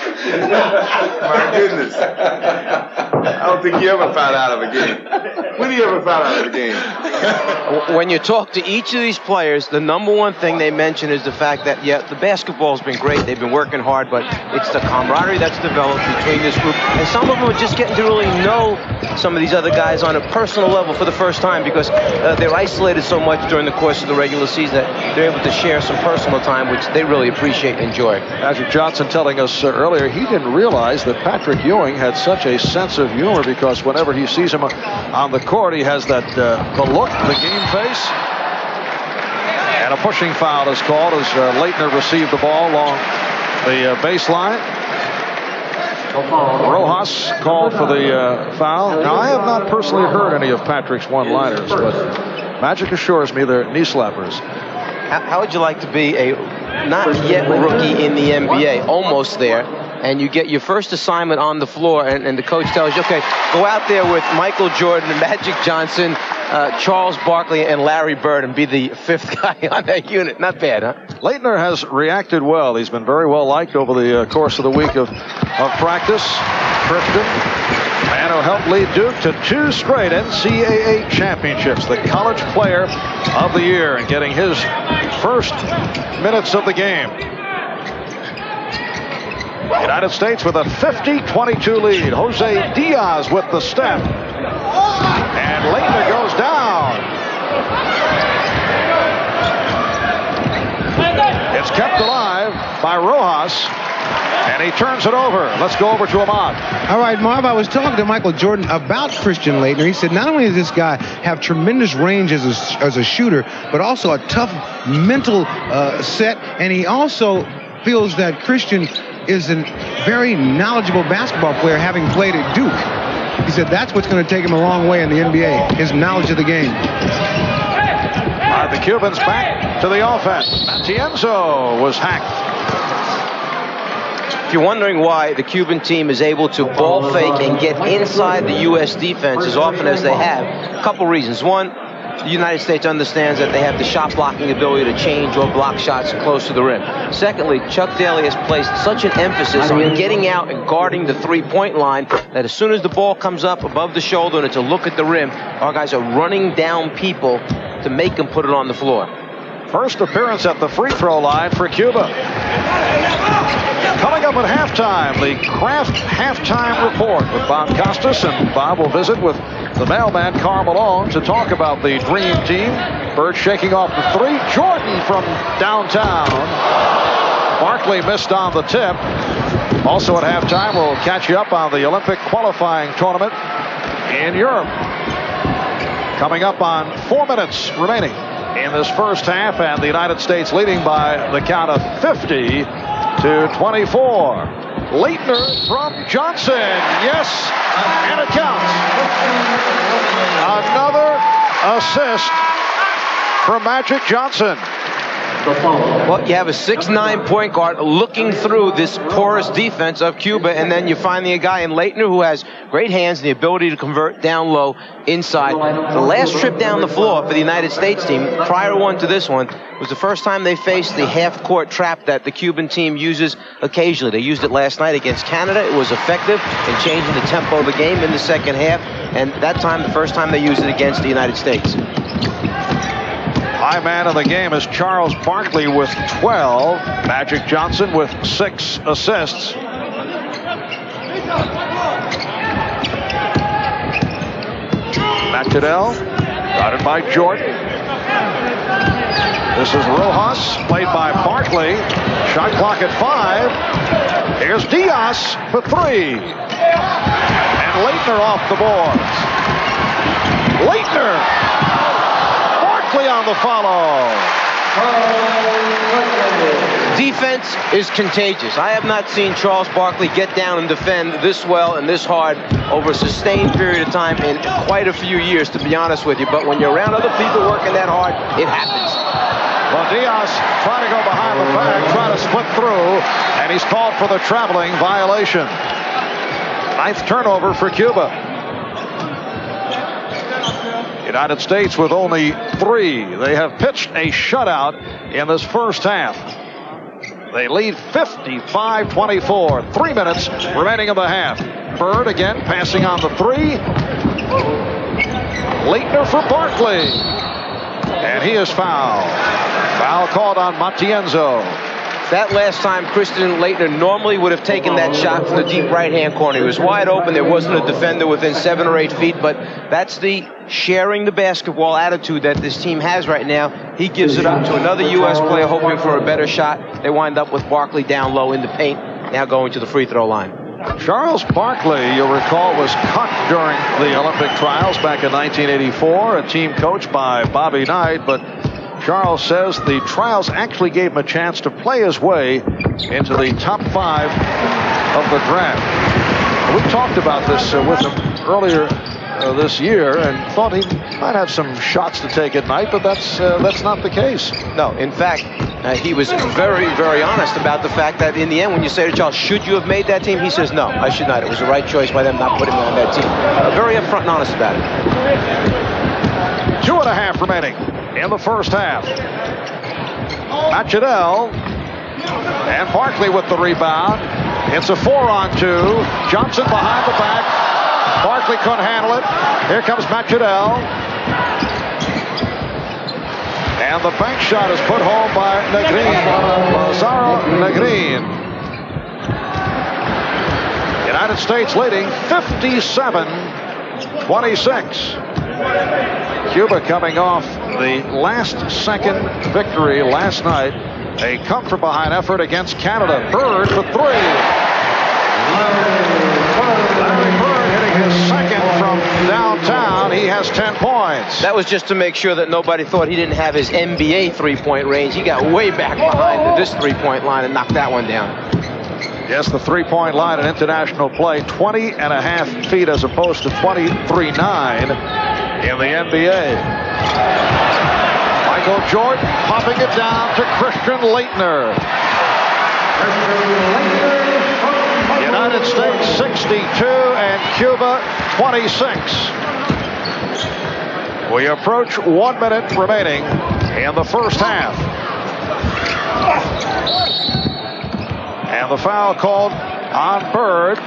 My goodness. I don't think you ever fouled out of a game. When do you ever foul out of a game? When you talk to each of these players, the number one thing they mention is the fact that, yeah, the basketball's been great. They've been working hard, but it's the camaraderie that's developed between this group. And some of them are just getting to really know some of these other guys on a personal level for the first time because they're isolated so much during the course of the regular season that they're able to share some personal time, which they really appreciate and enjoy. Magic Johnson telling us earlier he didn't realize that Patrick Ewing had such a sense of humor because whenever he sees him on the court, he has that the look, the game face. And a pushing foul is called as Laettner received the ball along the baseline. Rojas called for the foul. Now, I have not personally heard any of Patrick's one-liners, but Magic assures me they're knee slappers. How would you like to be a not yet rookie in the NBA, almost there, and you get your first assignment on the floor, and the coach tells you, okay, go out there with Michael Jordan, Magic Johnson, Charles Barkley, and Larry Bird, and be the 5th guy on that unit. Not bad, huh? Laettner has reacted well. He's been very well liked over the course of the week of practice. Christian, man who helped lead Duke to 2 straight NCAA championships, the College Player of the Year, and getting his first minutes of the game. United States with a 50-22 lead. Jose Diaz with the step. And Laettner goes down. It's kept alive by Rojas. And he turns it over. Let's go over to Ahmad. All right, Marv, I was talking to Michael Jordan about Christian Laettner. He said not only does this guy have tremendous range as a shooter, but also a tough mental set. And he also feels that Christian is a very knowledgeable basketball player, having played at Duke. He said that's what's going to take him a long way in the NBA, his knowledge of the game. The Cubans back to the offense. Matienzo was hacked. If you're wondering why the Cuban team is able to ball fake and get inside the U.S. defense as often as they have, a couple reasons. One, the United States understands that they have the shot blocking ability to change or block shots close to the rim. Secondly, Chuck Daley has placed such an emphasis on getting out and guarding the three-point line that as soon as the ball comes up above the shoulder and it's a look at the rim, our guys are running down people to make them put it on the floor. First appearance at the free throw line for Cuba. Coming up at halftime, the Kraft halftime report with Bob Costas, and Bob will visit with the mailman Carl Malone to talk about the dream team. Bird shaking off the three. Jordan from downtown. Barkley missed on the tip. Also at halftime, we'll catch you up on the Olympic qualifying tournament in Europe. Coming up on 4 minutes remaining in this first half, and the United States leading by the count of 50-24. Leitner from Johnson. Yes, and it counts. Another assist from Magic Johnson. Well, you have a 6'9" point guard looking through this porous defense of Cuba, and then you're finding a guy in Leitner who has great hands and the ability to convert down low inside. The last trip down the floor for the United States team, prior one to this one, was the first time they faced the half-court trap that the Cuban team uses occasionally. They used it last night against Canada. It was effective in changing the tempo of the game in the second half, and that time, the first time they used it against the United States. High man of the game is Charles Barkley with 12. Magic Johnson with 6 assists. Macadel, guarded by Jordan. This is Rojas, played by Barkley. Shot clock at 5. Here's Diaz for 3. And Leitner off the boards. Leitner. On the follow. Defense is contagious. I have not seen Charles Barkley get down and defend this well and this hard over a sustained period of time in quite a few years, to be honest with you. But when you're around other people working that hard, it happens. Well, Diaz trying to go behind the back, trying to split through, and he's called for the traveling violation. 9th turnover for Cuba. United States with only 3. They have pitched a shutout in this first half. They lead 55-24. 3 minutes remaining in the half. Bird again passing on the 3. Leitner for Barkley. And he is fouled. Foul called on Matienzo. That last time, Christian Leitner normally would have taken that shot from the deep right-hand corner. He was wide open. There wasn't a defender within 7 or 8 feet, but that's the sharing the basketball attitude that this team has right now. He gives it up to another U.S. player hoping for a better shot. They wind up with Barkley down low in the paint, now going to the free throw line. Charles Barkley, you'll recall, was cut during the Olympic trials back in 1984, a team coached by Bobby Knight, but Charles says the trials actually gave him a chance to play his way into the top 5 of the draft. We talked about this with him earlier this year and thought he might have some shots to take at night, but that's not the case. No, in fact, he was very, very honest about the fact that in the end, when you say to Charles, should you have made that team? He says, no, I should not. It was the right choice by them not putting me on that team. Very upfront and honest about it. 2.5 remaining in the first half. Macadel and Barkley with the rebound. It's a 4-on-2. Johnson behind the back. Barkley couldn't handle it. Here comes Macadel. And the bank shot is put home by Negrin. Lazaro Negrin. United States leading 57-26. Cuba coming off the last-second victory last night. A come-from-behind effort against Canada. Bird for 3. Larry Bird hitting his second from downtown. He has 10 points. That was just to make sure that nobody thought he didn't have his NBA three-point range. He got way back behind this three-point line and knocked that one down. Yes, the three-point line in international play, 20.5 feet as opposed to 23.9 in the NBA. Michael Jordan popping it down to Christian Leitner. United States 62 and Cuba 26. We approach 1 minute remaining in the first half. And the foul called on Bird.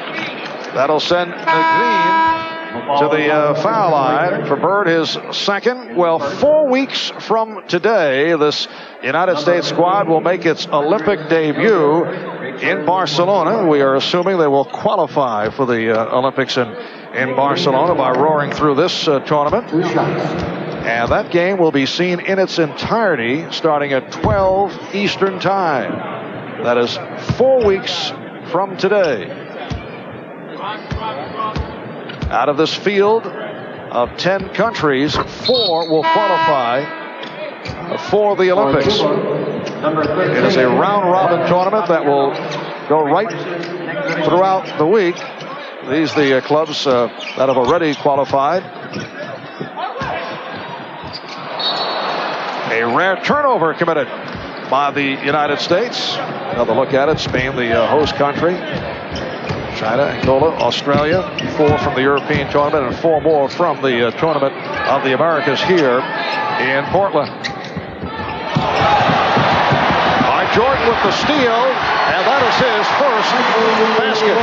That'll send Negrin to the foul line. For Bird, his second. Well, 4 weeks from today, this United States squad will make its Olympic debut in Barcelona. We are assuming they will qualify for the Olympics in Barcelona by roaring through this tournament. And that game will be seen in its entirety starting at 12 Eastern Time. That is 4 weeks from today. Out of this field of 10 countries, 4 will qualify for the Olympics. It is a round-robin tournament that will go right throughout the week. These are the clubs that have already qualified. A rare turnover committed by the United States. Another look at it. Spain, the host country. China, Angola, Australia. 4 from the European tournament and 4 more from the Tournament of the Americas here in Portland. Jordan with the steal, and that is his first basket.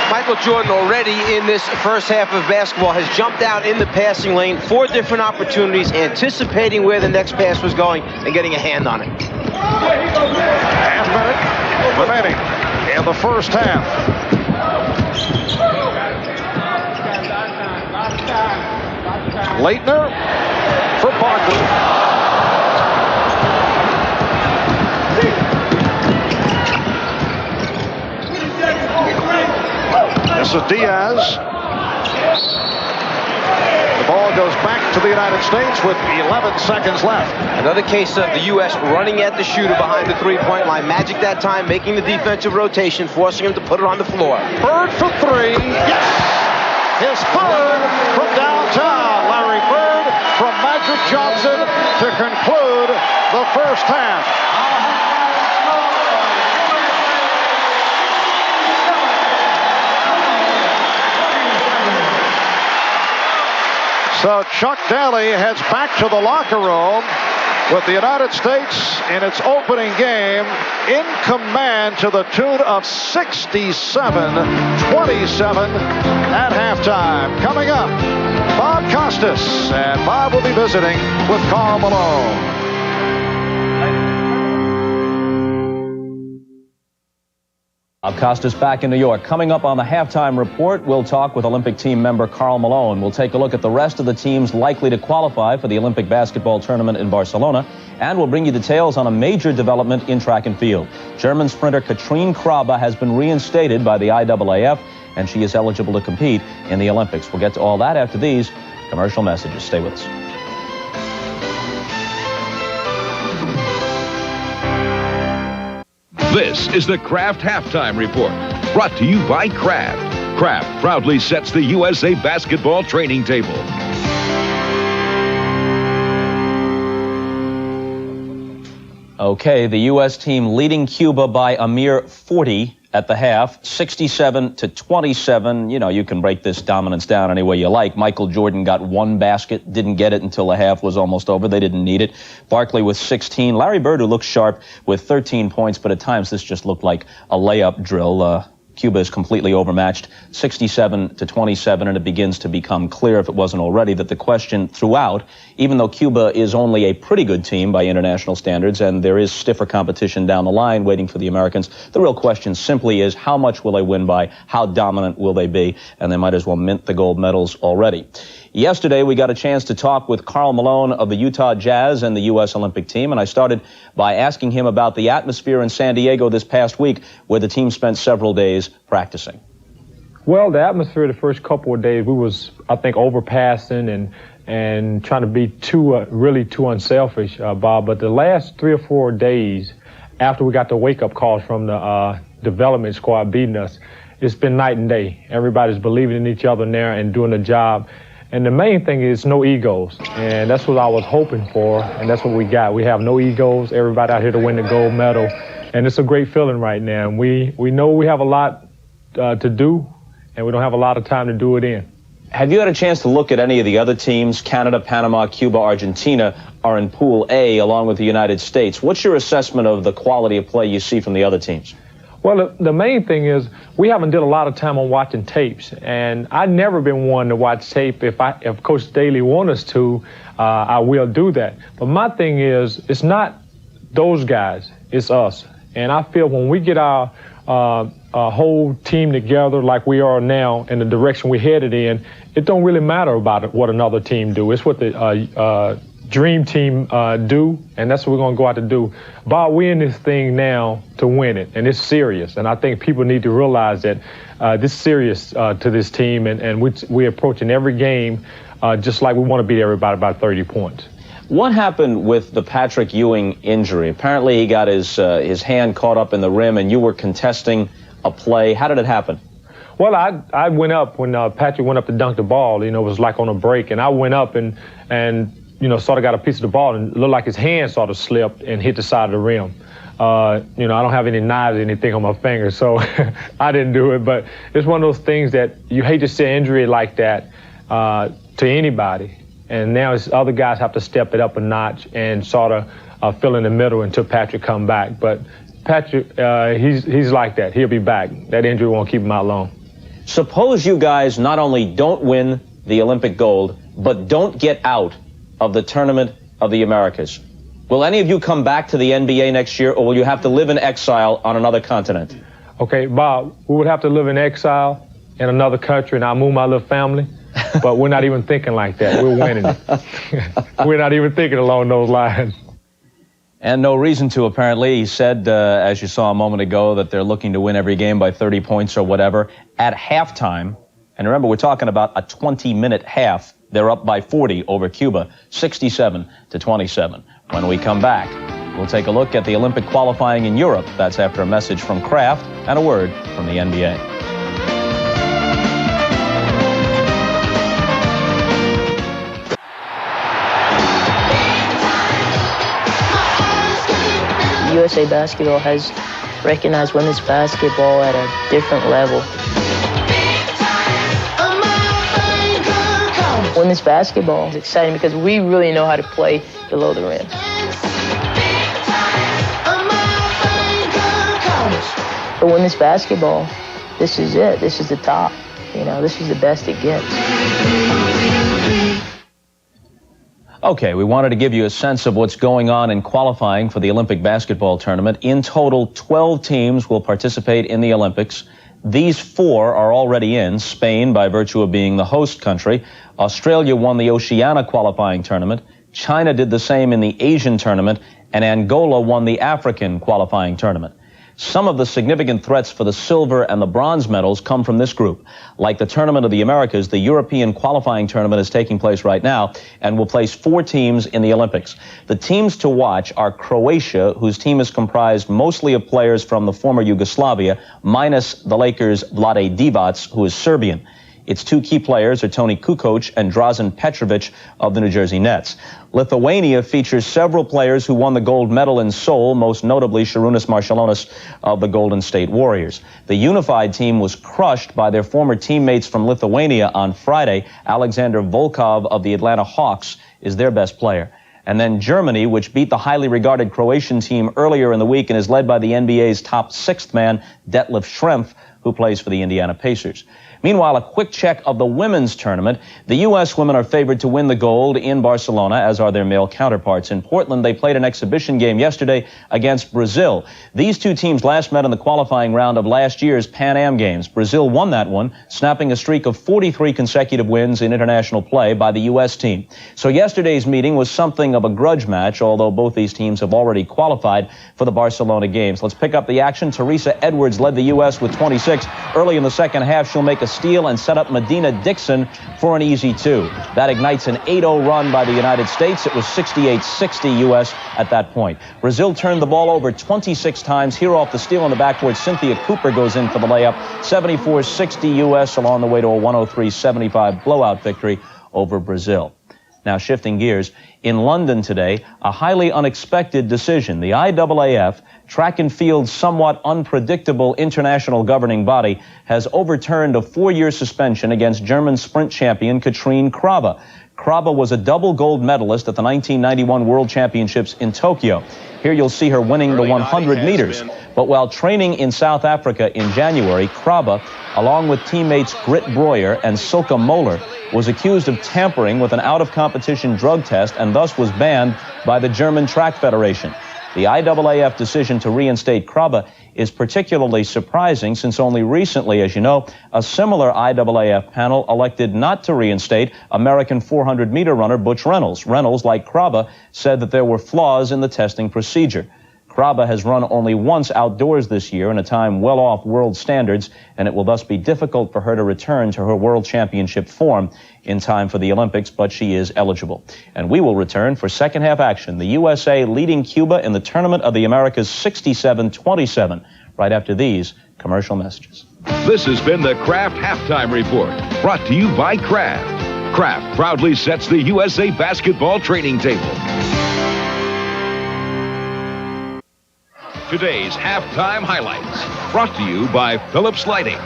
Michael Jordan already in this first half of basketball has jumped out in the passing lane, 4 different opportunities, anticipating where the next pass was going and getting a hand on it. Half minute remaining in the first half. Leitner for Barkley. This is Diaz. The ball goes back to the United States with 11 seconds left. Another case of the U.S. running at the shooter behind the three-point line. Magic that time, making the defensive rotation, forcing him to put it on the floor. Bird for 3. Yes! His third from downtown. Larry Bird from Magic Johnson to conclude the first half. So Chuck Daley heads back to the locker room with the United States in its opening game in command to the tune of 67-27 at halftime. Coming up, Bob Costas, and Bob will be visiting with Karl Malone. Bob Costas back in New York. Coming up on the halftime report, we'll talk with Olympic team member Karl Malone. We'll take a look at the rest of the teams likely to qualify for the Olympic basketball tournament in Barcelona, and we'll bring you details on a major development in track and field. German sprinter Katrine Krabbe has been reinstated by the IAAF, and she is eligible to compete in the Olympics. We'll get to all that after these commercial messages. Stay with us. This is the Kraft Halftime Report, brought to you by Kraft. Kraft proudly sets the USA basketball training table. Okay, the U.S. team leading Cuba by a mere 40 at the half, 67-27. You know, you can break this dominance down any way you like. Michael Jordan got 1 basket, didn't get it until the half was almost over. They didn't need it. Barkley with 16. Larry Bird, who looked sharp, with 13 points, but at times this just looked like a layup drill. Cuba is completely overmatched, 67-27, and it begins to become clear, if it wasn't already, that the question throughout, even though Cuba is only a pretty good team by international standards, and there is stiffer competition down the line waiting for the Americans, the real question simply is how much will they win by, how dominant will they be, and they might as well mint the gold medals already. Yesterday, we got a chance to talk with Karl Malone of the Utah Jazz and the U.S. Olympic team, and I started by asking him about the atmosphere in San Diego this past week, where the team spent several days practicing. Well, the atmosphere the first couple of days, we was, I think, overpassing and trying to be really too unselfish, Bob. But the last 3 or 4 days, after we got the wake-up calls from the development squad beating us, it's been night and day. Everybody's believing in each other now and doing the job. And the main thing is no egos, and that's what I was hoping for, and that's what we got. We have no egos, everybody out here to win the gold medal, and it's a great feeling right now. And we know we have a lot to do, and we don't have a lot of time to do it in. Have you had a chance to look at any of the other teams? Canada, Panama, Cuba, Argentina are in Pool A along with the United States. What's your assessment of the quality of play you see from the other teams? Well, the main thing is we haven't did a lot of time on watching tapes, and I've never been one to watch tape. If Coach Daley wants us to, I will do that. But my thing is, it's not those guys, it's us. And I feel when we get our whole team together like we are now in the direction we're headed in, it don't really matter about what another team do. It's what the dream team do, and that's what we're going to go out to do. Bob, we're in this thing now to win it, and it's serious. And I think people need to realize that this is serious to this team, and we're approaching every game just like we want to beat everybody by 30 points. What happened with the Patrick Ewing injury? Apparently he got his hand caught up in the rim, and you were contesting a play. How did it happen? Well, I went up when Patrick went up to dunk the ball. You know, it was like on a break, and I went up and you know, sort of got a piece of the ball, and it looked like his hand sort of slipped and hit the side of the rim. You know, I don't have any knives or anything on my fingers, so I didn't do it. But it's one of those things that you hate to see an injury like that to anybody. And now it's other guys have to step it up a notch and sort of fill in the middle until Patrick come back. But Patrick, he's like that. He'll be back. That injury won't keep him out long. Suppose you guys not only don't win the Olympic gold, but don't get out of the Tournament of the Americas. Will any of you come back to the NBA next year, or will you have to live in exile on another continent? Okay, Bob, we would have to live in exile in another country, and I'll move my little family, but we're not even thinking like that. We're winning it. We're not even thinking along those lines. And no reason to, apparently. He said, as you saw a moment ago, that they're looking to win every game by 30 points or whatever. At halftime, and remember, we're talking about a 20-minute half, they're up by 40 over Cuba, 67-27. When we come back, we'll take a look at the Olympic qualifying in Europe. That's after a message from Kraft and a word from the NBA. USA Basketball has recognized women's basketball at a different level. Women's basketball is exciting because we really know how to play below the rim. For women's basketball, this is it. This is the top. You know, this is the best it gets. Okay, we wanted to give you a sense of what's going on in qualifying for the Olympic basketball tournament. In total, 12 teams will participate in the Olympics. These 4 are already in, Spain by virtue of being the host country. Australia won the Oceania qualifying tournament. China did the same in the Asian tournament, and Angola won the African qualifying tournament. Some of the significant threats for the silver and the bronze medals come from this group. Like the Tournament of the Americas, the European qualifying tournament is taking place right now and will place 4 teams in the Olympics. The teams to watch are Croatia, whose team is comprised mostly of players from the former Yugoslavia, minus the Lakers' Vlade Divac, who is Serbian. Its 2 key players are Toni Kukoc and Drazen Petrovic of the New Jersey Nets. Lithuania features several players who won the gold medal in Seoul, most notably Šarūnas Marčiulionis of the Golden State Warriors. The unified team was crushed by their former teammates from Lithuania on Friday. Alexander Volkov of the Atlanta Hawks is their best player. And then Germany, which beat the highly regarded Croatian team earlier in the week and is led by the NBA's top 6th man, Detlef Schrempf, who plays for the Indiana Pacers. Meanwhile, a quick check of the women's tournament. The U.S. women are favored to win the gold in Barcelona, as are their male counterparts. In Portland, they played an exhibition game yesterday against Brazil. These 2 teams last met in the qualifying round of last year's Pan Am Games. Brazil won that one, snapping a streak of 43 consecutive wins in international play by the U.S. team. So yesterday's meeting was something of a grudge match, although both these teams have already qualified for the Barcelona Games. Let's pick up the action. Teresa Edwards led the U.S. with 26. Early in the second half, she'll make a steal and set up Medina Dixon for an easy 2. That ignites an 8-0 run by the United States. It was 68-60 U.S. at that point. Brazil turned the ball over 26 times. Here off the steal on the backboard, Cynthia Cooper goes in for the layup. 74-60 U.S. along the way to a 103-75 blowout victory over Brazil. Now shifting gears, in London today, a highly unexpected decision. The IAAF, track and field's somewhat unpredictable international governing body, has overturned a 4-year suspension against German sprint champion Katrine Krava. Kraba was a double gold medalist at the 1991 World Championships in Tokyo. Here you'll see her winning the 100 meters. But while training in South Africa in January, Kraba, along with teammates Grit Breuer and Silke Moller, was accused of tampering with an out-of-competition drug test and thus was banned by the German Track Federation. The IAAF decision to reinstate Kraba is particularly surprising since only recently, as you know, a similar IAAF panel elected not to reinstate American 400-meter runner Butch Reynolds. Reynolds, like Kraba, said that there were flaws in the testing procedure. Kraba has run only once outdoors this year in a time well off world standards, and it will thus be difficult for her to return to her world championship form in time for the Olympics, but she is eligible. And we will return for second half action. The USA leading Cuba in the Tournament of the Americas 67-27, right after these commercial messages. This has been the Kraft Halftime Report, brought to you by Kraft. Kraft proudly sets the USA basketball training table. Today's halftime highlights, brought to you by Phillips Lighting.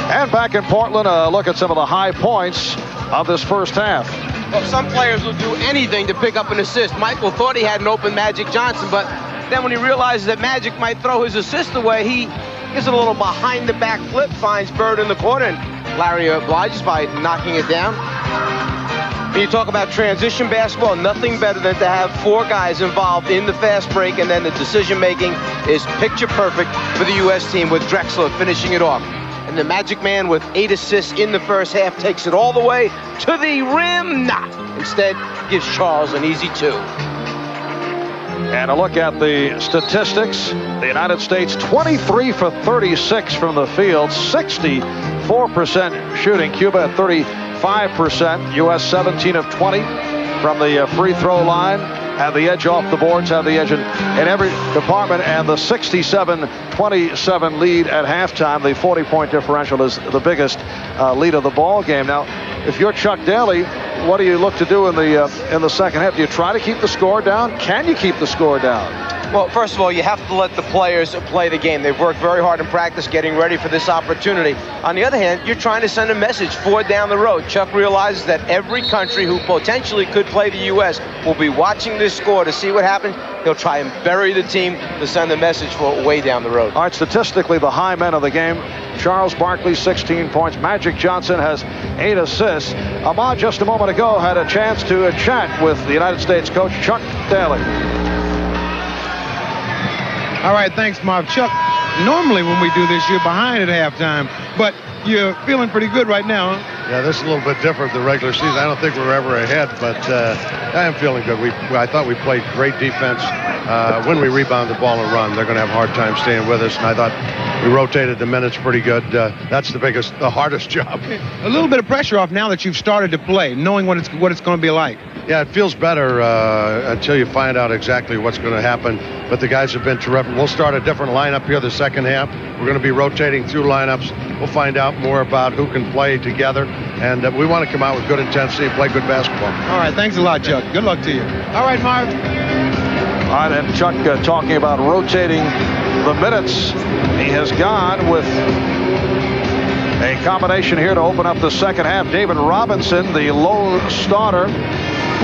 And back in Portland, a look at some of the high points of this first half. Well, some players will do anything to pick up an assist. Michael thought he had an open Magic Johnson, but then when he realizes that Magic might throw his assist away, he gives it a little behind-the-back flip, finds Bird in the corner, and Larry obliges by knocking it down. When you talk about transition basketball, nothing better than to have four guys involved in the fast break, and then the decision-making is picture perfect for the U.S. team with Drexler finishing it off. And the Magic Man with 8 assists in the first half takes it all the way to the rim. Instead, gives Charles an easy 2. And a look at the statistics. The United States 23 for 36 from the field, 64% shooting. Cuba at 35%. U.S. 17 of 20 from the free throw line. Have the edge off the boards, have the edge in every department, and the 67-27 lead at halftime. The 40-point differential is the biggest lead of the ball game. Now, if you're Chuck Daley, what do you look to do in the second half? Do you try to keep the score down? Can you keep the score down? Well, first of all, you have to let the players play the game. They've worked very hard in practice getting ready for this opportunity. On the other hand, you're trying to send a message forward down the road. Chuck realizes that every country who potentially could play the U.S. will be watching this score to see what happens. He'll try and bury the team to send a message for way down the road. All right, statistically, the high men of the game. Charles Barkley, 16 points. Magic Johnson has 8 assists. Ahmad, just a moment ago, had a chance to chat with the United States coach, Chuck Daley. All right, thanks, Marv. Chuck, normally when we do this, you're behind at halftime, but you're feeling pretty good right now, huh? Yeah, this is a little bit different than the regular season. I don't think we're ever ahead, but I am feeling good. I thought we played great defense. When we rebound the ball and run, they're going to have a hard time staying with us, and I thought we rotated the minutes pretty good. That's the hardest job. A little bit of pressure off now that you've started to play, knowing what it's going to be like. Yeah, it feels better until you find out exactly what's going to happen. But the guys have been terrific. We'll start a different lineup here the second half. We're going to be rotating through lineups. We'll find out more about who can play together. And we want to come out with good intensity and play good basketball. All right, thanks a lot, Chuck. Good luck to you. All right, Marv. All right, and Chuck talking about rotating the minutes. He has gone with a combination here to open up the second half. David Robinson, the lone starter,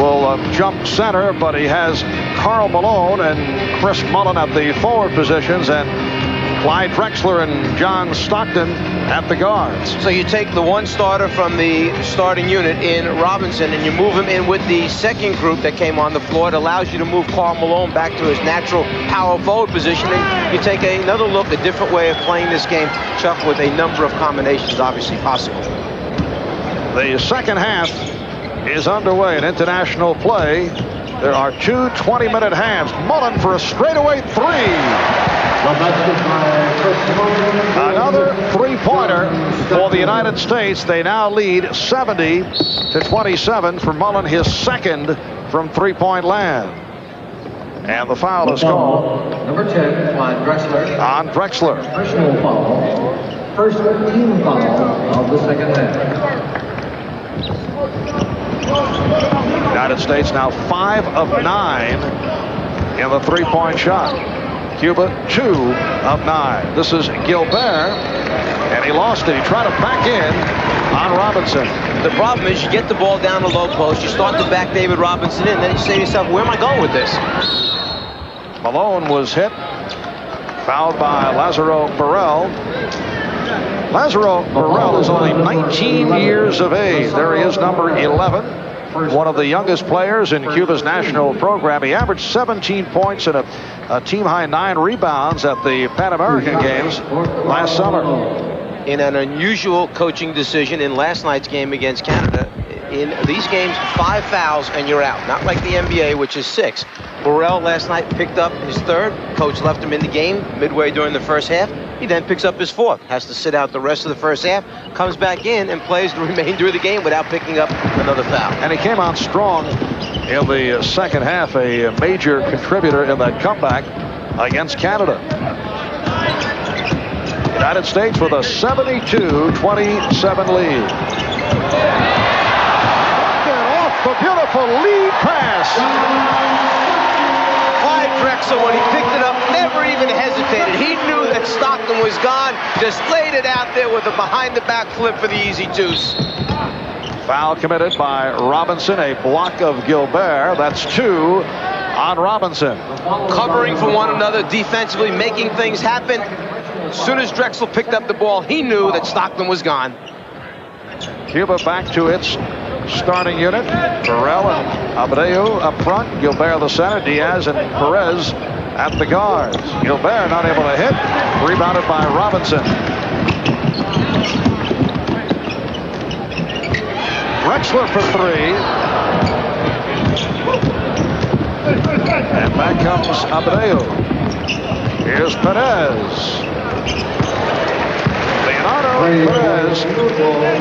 will jump center, but he has Karl Malone and Chris Mullen at the forward positions, and Clyde Drexler and John Stockton at the guards. So you take the one starter from the starting unit in Robinson and you move him in with the second group that came on the floor. It allows you to move Karl Malone back to his natural power forward position, and you take another look, a different way of playing this game, Chuck, with a number of combinations obviously possible. The second half is underway in international play. There are 2 20-minute halves. Mullen for a straightaway 3. Another three-pointer for the United States. They now lead 70-27 for Mullen, his second from three-point land. And the foul is called. Number 10, Clyde Drexler. On Drexler. Personal foul. First team foul of the second half. United States now 5 of 9 in the three-point shot. Cuba 2 of 9. This is Gilbert. And he lost it. He tried to back in on Robinson. The problem is you get the ball down the low post, you start to back David Robinson in, then you say to yourself, where am I going with this? Malone was hit. Fouled by Lazaro Burrell. Lazaro Burrell is only 19 years of age. There he is, number 11. One of the youngest players in Cuba's national program. He averaged 17 points and a team-high 9 rebounds at the Pan American Games last summer. In an unusual coaching decision in last night's game against Canada, in these games, 5 fouls and you're out. Not like the NBA, which is 6. Burrell last night picked up his 3rd. Coach left him in the game midway during the first half. He then picks up his 4th. Has to sit out the rest of the first half. Comes back in and plays the remainder of the game without picking up another foul. And he came out strong in the second half, a major contributor in that comeback against Canada. United States with a 72-27 lead. Off the beautiful lead pass. Clyde Drexel, when he picked it up, never even hesitated. He knew that Stockton was gone. Just laid it out there with a behind-the-back flip for the easy deuce. Foul committed by Robinson, a block of Gilbert. That's 2 on Robinson. Covering for one another defensively, making things happen. As soon as Drexel picked up the ball, he knew that Stockton was gone. Cuba back to its starting unit. Burrell and Abreu up front. Gilbert the center. Diaz and Perez at the guards. Gilbert not able to hit. Rebounded by Robinson. Drexler for 3. And back comes Abreu. Here's Perez. Leonardo Perez,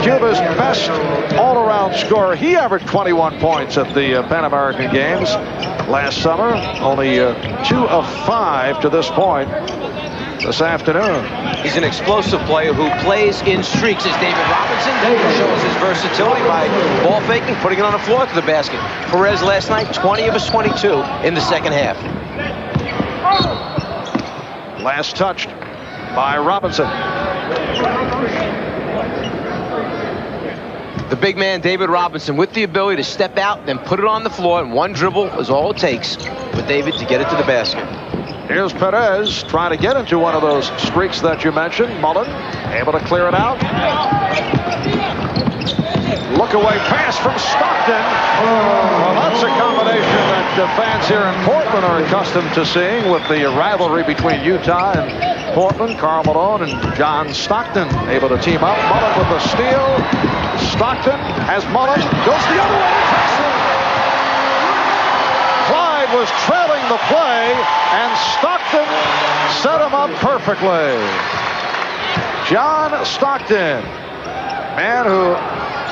Cuba's best all-around scorer. He averaged 21 points at the Pan American Games last summer. Only 2 of 5 to this point this afternoon. He's an explosive player who plays in streaks, as David Robinson shows his versatility by ball faking, putting it on the floor to the basket. Perez last night, 20 of his 22 in the second half. Last touched by Robinson. The big man, David Robinson, with the ability to step out, then put it on the floor, and one dribble is all it takes for David to get it to the basket. Here's Perez trying to get into one of those streaks that you mentioned. Mullen able to clear it out. Look away pass from Stockton. Well, that's a combination that fans here in Portland are accustomed to seeing with the rivalry between Utah and Portland. Karl Malone and John Stockton able to team up. Mullen with the steal. Stockton has Mullen. Goes the other way. Clyde was trailing the play, and Stockton set him up perfectly. John Stockton, man who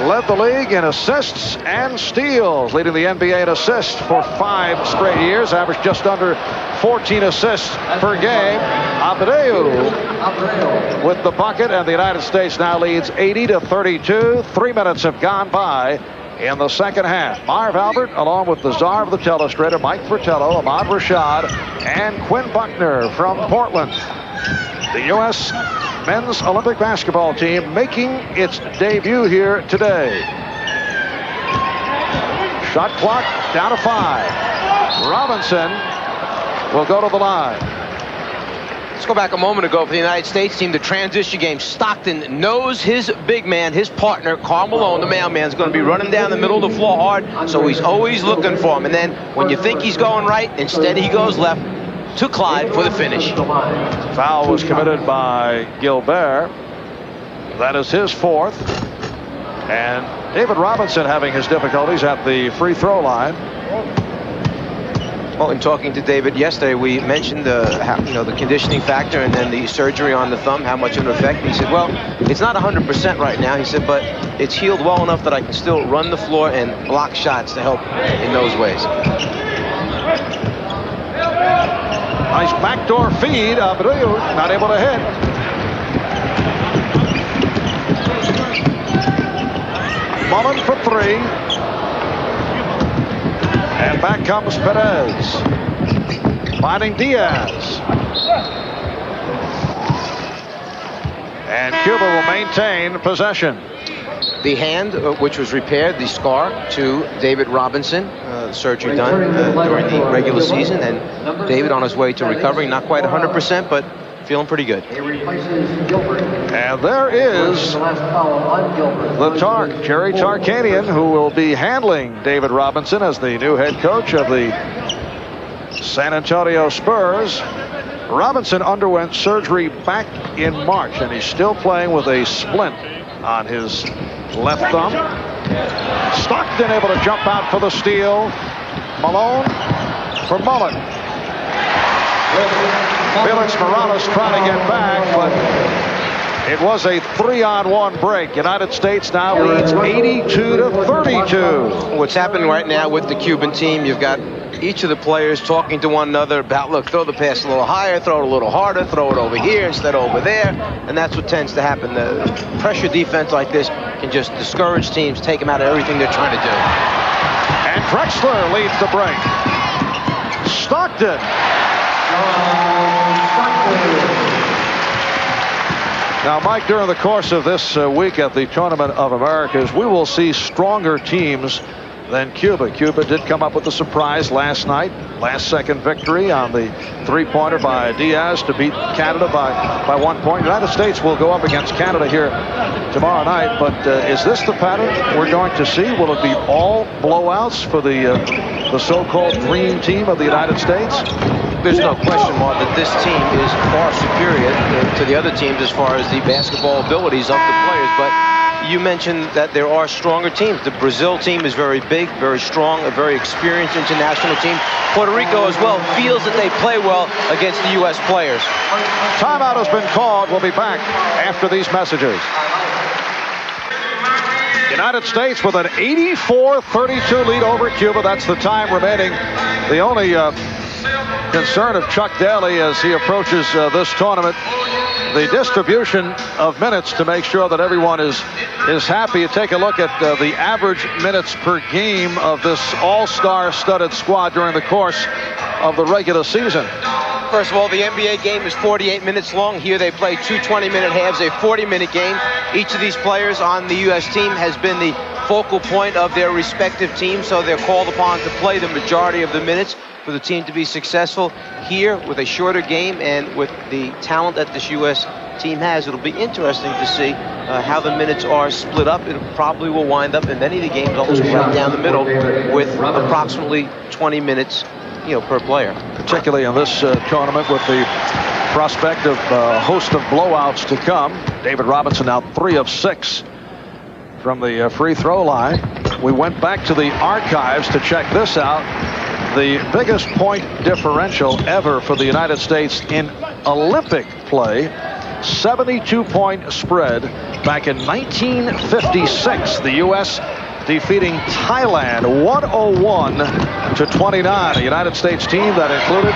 led the league in assists and steals, leading the NBA in assists for 5 straight years, averaged just under 14 assists per game. Abreu with the bucket, and the United States now leads 80-32. 3 minutes have gone by in the second half. Marv Albert, along with the czar of the telestrator, Mike Fratello, Ahmad Rashad, and Quinn Buckner from Portland. The U.S. men's Olympic basketball team making its debut here today. Shot clock down to 5. Robinson will go to the line. Let's go back a moment ago for the United States team, the transition game. Stockton knows his big man, his partner, Karl Malone, the mailman, is going to be running down the middle of the floor hard, so he's always looking for him. And then when you think he's going right, instead he goes left to Clyde for the finish. Foul was committed by Gilbert. That is his 4th. And David Robinson having his difficulties at the free throw line. Well, in talking to David yesterday, we mentioned the conditioning factor and then the surgery on the thumb, how much of an effect. He said, well, it's not 100% right now. He said, but it's healed well enough that I can still run the floor and block shots to help in those ways. Nice backdoor feed. Abreu not able to hit. Mullen for 3. And back comes Perez. Finding Diaz. And Cuba Cuba will maintain possession. The hand, which was repaired, the scar to David Robinson, surgery done during the regular season, and David on his way to recovery, not quite 100%, but feeling pretty good. And there is the Jerry Tarkanian, who will be handling David Robinson as the new head coach of the San Antonio Spurs. Robinson underwent surgery back in March, and he's still playing with a splint on his left thumb. Stockton able to jump out for the steal. Malone for Mullen. Felix Morales trying to get back, but it was a 3-on-1 break. United States now leads 82-32. What's happening right now with the Cuban team, you've got each of the players talking to one another about, look, throw the pass a little higher, throw it a little harder, throw it over here instead of over there, and that's what tends to happen. The pressure defense like this can just discourage teams, take them out of everything they're trying to do. And Drexler leads the break. Stockton. Now, Mike, during the course of this week at the Tournament of Americas, we will see stronger teams than Cuba. Cuba did come up with a surprise last night. Last-second victory on the three-pointer by Diaz to beat Canada by 1 point. United States will go up against Canada here tomorrow night. But is this the pattern we're going to see? Will it be all blowouts for the so-called dream team of the United States? There's no question, Mark, that this team is far superior to the other teams as far as the basketball abilities of the players. But you mentioned that there are stronger teams. The Brazil team is very big, very strong, a very experienced international team. Puerto Rico as well feels that they play well against the U.S. players. Timeout has been called. We'll be back after these messages. United States with an 84-32 lead over Cuba. That's the time remaining. The only concern of Chuck Daley as he approaches this tournament, the distribution of minutes to make sure that everyone is happy. You take a look at the average minutes per game of this all-star studded squad during the course of the regular season. First of all, the NBA game is 48 minutes long. Here they play two 20-minute halves, a 40-minute game. Each of these players on the U.S. team has been the focal point of their respective teams, so they're called upon to play the majority of the minutes for the team to be successful. Here, with a shorter game and with the talent that this U.S. team has, it'll be interesting to see how the minutes are split up. It probably will wind up in many of the games almost right down the middle with approximately 20 minutes per player. Particularly in this tournament with the prospect of a host of blowouts to come. David Robinson now 3 of 6 from the free throw line. We went back to the archives to check this out. The biggest point differential ever for the United States in Olympic play, 72-point spread back in 1956. The U.S. defeating Thailand 101-29. A United States team that included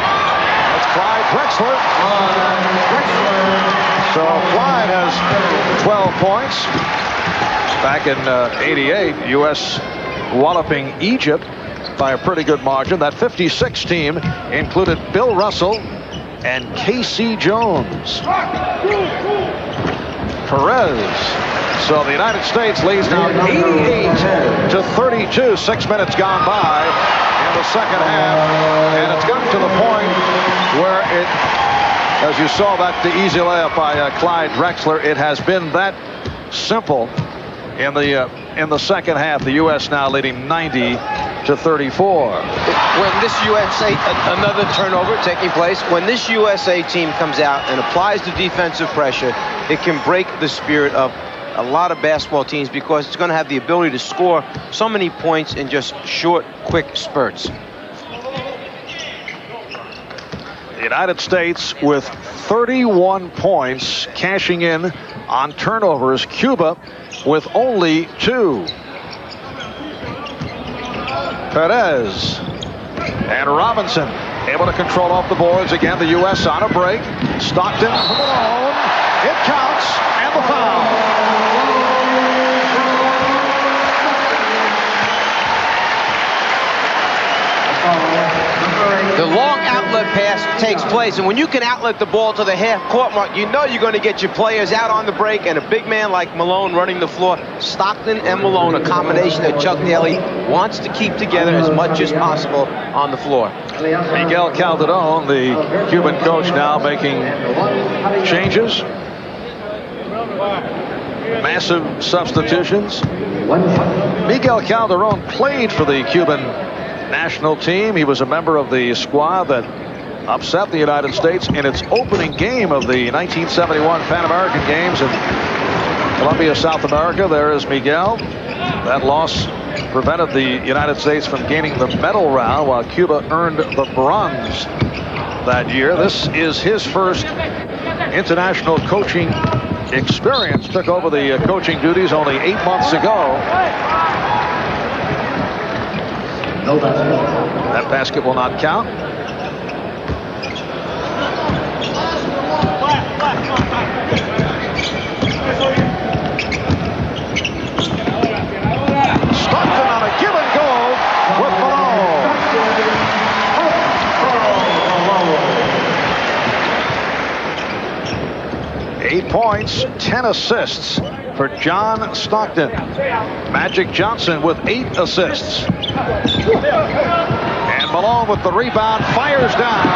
Clyde Drexler. So Clyde has 12 points. Back in '88, U.S. walloping Egypt by a pretty good margin. That 56 team included Bill Russell and K.C. Jones. Perez. So the United States leads now 88-32. 6 minutes gone by in the second half, and it's gotten to the point where it, as you saw that the easy layup by Clyde Drexler, it has been that simple in the second half. The U.S. now leading 90-34. When this USA, another turnover taking place, when this USA team comes out and applies the defensive pressure, it can break the spirit of a lot of basketball teams because it's going to have the ability to score so many points in just short, quick spurts. The United States with 31 points, cashing in on turnovers. Cuba with only 2. Perez and Robinson able to control off the boards. Again, the U.S. on a break. Stockton, Malone. It counts, and the foul. The long outlet pass takes place. And when you can outlet the ball to the half-court mark, you know you're going to get your players out on the break, and a big man like Malone running the floor. Stockton and Malone, a combination that Chuck Daley wants to keep together as much as possible on the floor. Miguel Calderon, the Cuban coach, now making changes. Massive substitutions. Miguel Calderon played for the Cuban national team. He was a member of the squad that upset the United States in its opening game of the 1971 Pan American Games in Colombia, South America. There is Miguel. That loss prevented the United States from gaining the medal round, while Cuba earned the bronze that year. This is his first international coaching experience. Took over the coaching duties only 8 months ago. That basket will not count. Stockton on a give and go with Malone. 8 points, 10 assists for John Stockton. Magic Johnson with 8 assists. And Malone with the rebound, fires down.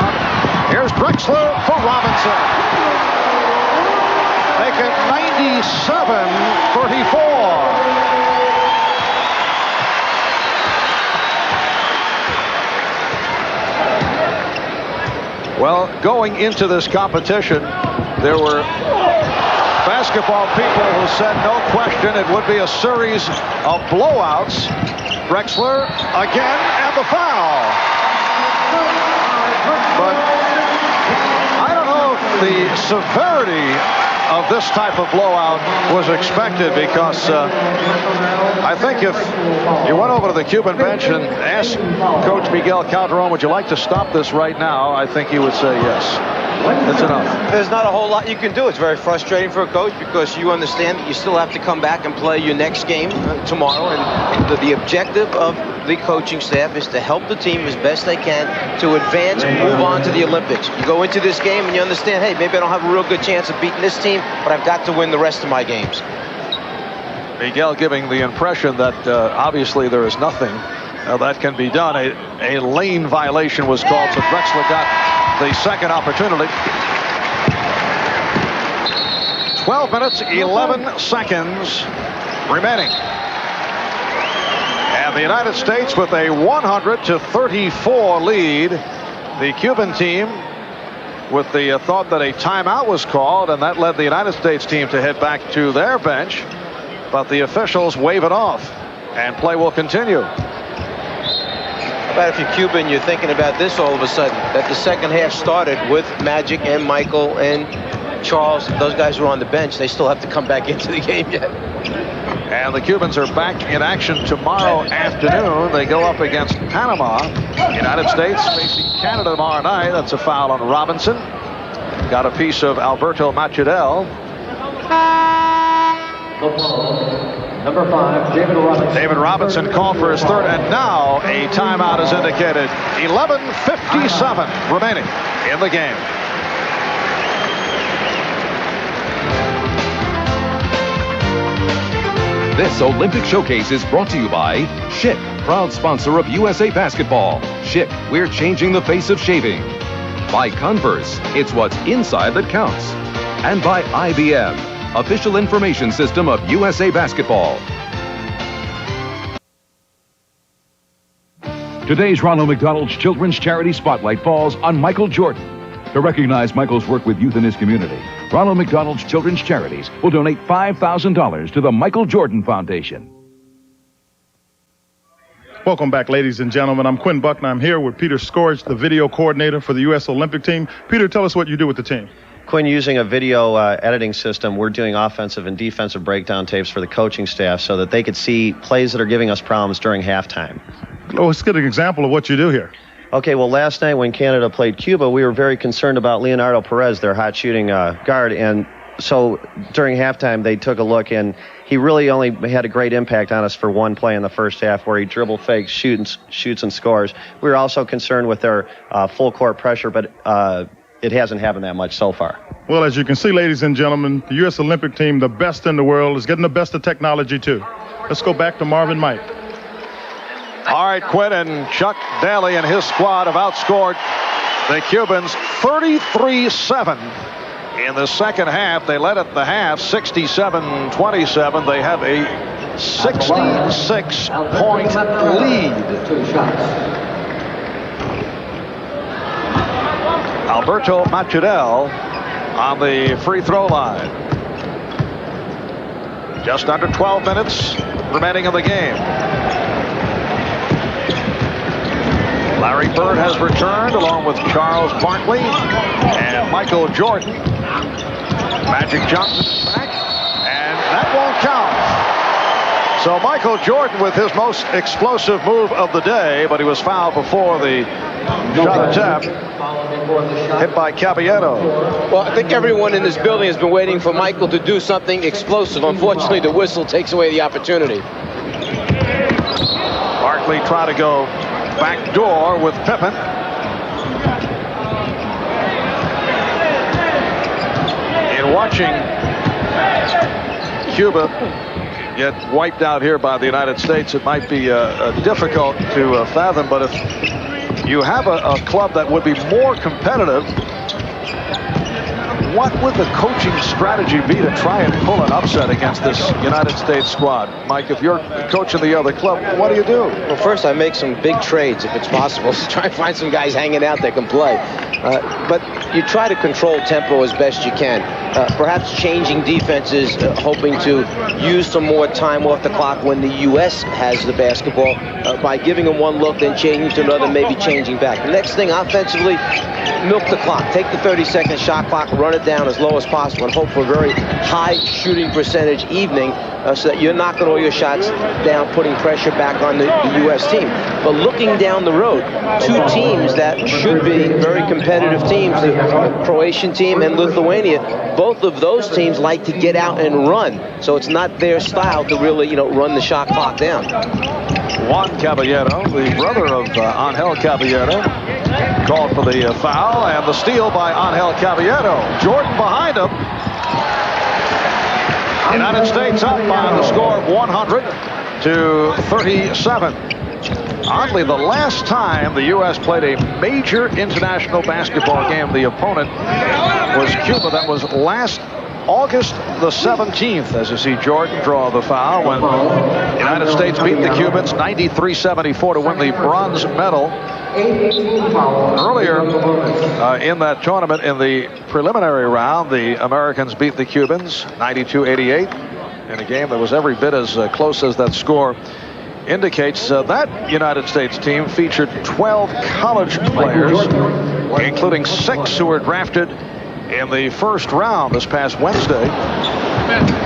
Here's Drexler for Robinson. Make it 97-34. Well, going into this competition, there were basketball people who said no question it would be a series of blowouts. Drexler again, and the foul. But I don't know if the severity of this type of blowout was expected, because I think if you went over to the Cuban bench and asked Coach Miguel Calderon, would you like to stop this right now, I think he would say yes. That's enough. There's not a whole lot you can do. It's very frustrating for a coach, because you understand that you still have to come back and play your next game tomorrow. And the objective of the coaching staff is to help the team as best they can to advance and move on to the Olympics. You go into this game and you understand, hey, maybe I don't have a real good chance of beating this team, but I've got to win the rest of my games. Miguel giving the impression that obviously there is nothing that can be done. A lane violation was called, so Drexler got the second opportunity. 12 minutes, 11 seconds remaining. And the United States with a 100-34 lead. The Cuban team with the thought that a timeout was called, and that led the United States team to head back to their bench. But the officials wave it off, and play will continue. How about if you're Cuban, you're thinking about this all of a sudden, that the second half started with Magic and Michael and Charles. Those guys were on the bench. They still have to come back into the game yet. And the Cubans are back in action tomorrow afternoon. They go up against Panama. United States facing Canada tomorrow night. That's a foul on Robinson. Got a piece of Alberto Machadel. Number 5, David Robinson. David Robinson called for his third, and now a timeout is indicated. 11:57 remaining in the game. This Olympic Showcase is brought to you by Schick, proud sponsor of USA Basketball. Schick, we're changing the face of shaving. By Converse, it's what's inside that counts. And by IBM, official information system of USA Basketball. Today's Ronald McDonald's Children's Charity Spotlight falls on Michael Jordan. To recognize Michael's work with youth in his community, Ronald McDonald's Children's Charities will donate $5,000 to the Michael Jordan Foundation. Welcome back, ladies and gentlemen. I'm Quinn Buckner. I'm here with Peter Scorch, the video coordinator for the U.S. Olympic team. Peter, tell us what you do with the team. Quinn, using a video editing system, we're doing offensive and defensive breakdown tapes for the coaching staff so that they could see plays that are giving us problems during halftime. Oh, let's get an example of what you do here. Okay, well, last night when Canada played Cuba, we were very concerned about Leonardo Perez, their hot shooting guard, and So during halftime, they took a look, and he really only had a great impact on us for one play in the first half where he dribble fakes, shoots, and scores. We were also concerned with their full court pressure, but it hasn't happened that much so far. Well, as you can see, ladies and gentlemen, the U.S. Olympic team, the best in the world, is getting the best of technology, too. Let's go back to Marvin Mike. All right, Quinn and Chuck Daley and his squad have outscored the Cubans 33-7. In the second half, they led at the half 67-27. They have a 66-point lead. Alberto Machudel on the free throw line. Just under 12 minutes remaining in the game. Larry Bird has returned along with Charles Barkley and Michael Jordan. Magic Johnson is back, and that won't count. So Michael Jordan with his most explosive move of the day, but he was fouled before the shot attempt. Hit by Caballero. Well, I think everyone in this building has been waiting for Michael to do something explosive. Unfortunately, the whistle takes away the opportunity. Barkley tried to go back door with Pippen. In watching Cuba get wiped out here by the United States, it might be difficult to fathom, but if you have a club that would be more competitive, what would the coaching strategy be to try and pull an upset against this United States squad? Mike, if you're coaching the other club, what do you do? Well, first I make some big trades if it's possible. Try and find some guys hanging out that can play. But you try to control tempo as best you can. Perhaps changing defenses, hoping to use some more time off the clock when the U.S. has the basketball by giving them one look, then changing to another, maybe changing back. The next thing, offensively, milk the clock. Take the 30-second shot clock, run it down as low as possible, and hope for a very high shooting percentage evening so that you're knocking all your shots down, putting pressure back on the U.S. team. But looking down the road, two teams that should be very competitive teams, the Croatian team and Lithuania, both of those teams like to get out and run. So it's not their style to really, run the shot clock down. Juan Caballero, the brother of Angel Caballero, called for the foul, and the steal by Angel Caballero. Jordan behind him. United States up by the score of 100-37. Oddly, the last time the U.S. played a major international basketball game, the opponent was Cuba. That was last August the 17th, as you see Jordan draw the foul when the United States beat the Cubans 93-74 to win the bronze medal. Earlier in that tournament, in the preliminary round, the Americans beat the Cubans 92-88 in a game that was every bit as close as that score indicates. That United States team featured 12 college players, including 6 who were drafted in the first round this past Wednesday.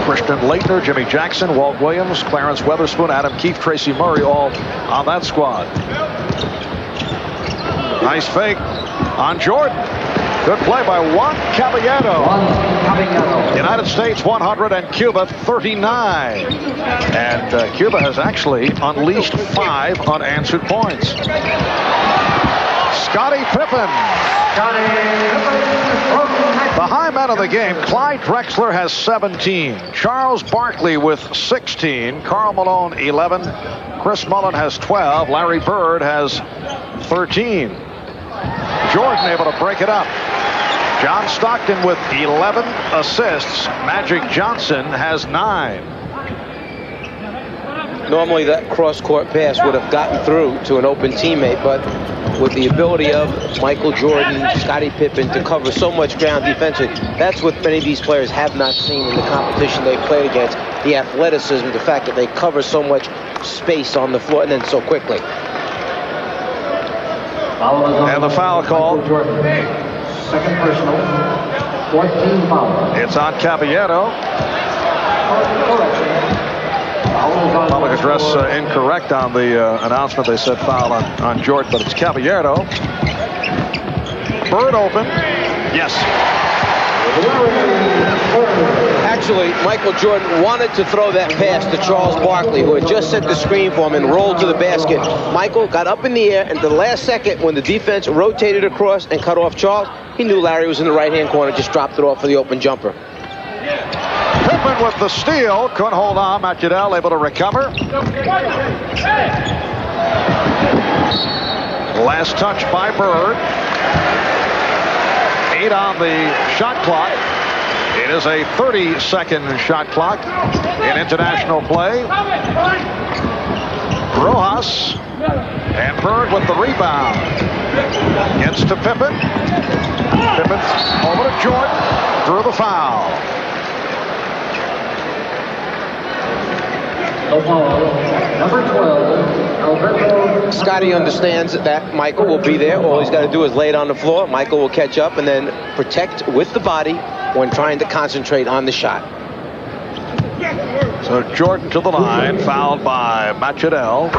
Christian Laettner, Jimmy Jackson, Walt Williams, Clarence Weatherspoon, Adam Keefe, Tracy Murray, all on that squad. Nice fake on Jordan. Good play by Juan Caballero. United States 100 and Cuba 39. And Cuba has actually unleashed 5 unanswered points. Scottie Pippen. The high man of the game, Clyde Drexler, has 17. Charles Barkley with 16. Karl Malone 11. Chris Mullin has 12. Larry Bird has 13. Jordan able to break it up. John Stockton with 11 assists. Magic Johnson has 9. Normally that cross-court pass would have gotten through to an open teammate, but with the ability of Michael Jordan, Scottie Pippen to cover so much ground defensively, that's what many of these players have not seen in the competition they've played against. The athleticism, the fact that they cover so much space on the floor and then so quickly. And the foul call. Second personal, 14 foul. It's on Caballero. Public address incorrect on the announcement. They said foul on Jordan, but it's Caballero. Bird open. Yes. Initially, Michael Jordan wanted to throw that pass to Charles Barkley, who had just set the screen for him and rolled to the basket. Michael got up in the air, and at the last second, when the defense rotated across and cut off Charles, he knew Larry was in the right-hand corner, just dropped it off for the open jumper. Pippen with the steal. Couldn't hold on. Macadel able to recover. Last touch by Bird. 8 on the shot clock. It is a 30-second shot clock in international play. Rojas and Bird with the rebound. Gets to Pippen. Pippen over to Jordan. Through the foul. Number 12, Alberto. Scotty understands that Michael will be there. All he's got to do is lay it on the floor. Michael will catch up and then protect with the body when trying to concentrate on the shot. So Jordan to the line, fouled by Macadel.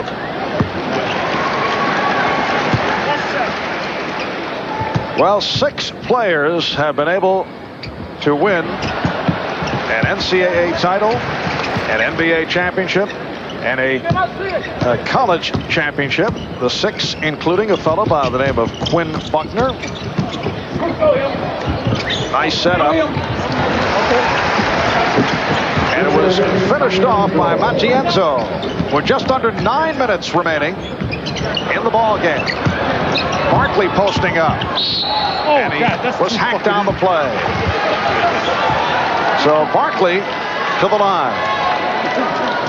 Well, 6 players have been able to win an NCAA title, an NBA championship, and a college championship. The 6 including a fellow by the name of Quinn Buckner. Nice setup. And it was finished off by Matienzo with just under 9 minutes remaining in the ball game. Barkley posting up. And he was hacked down the play. So Barkley to the line.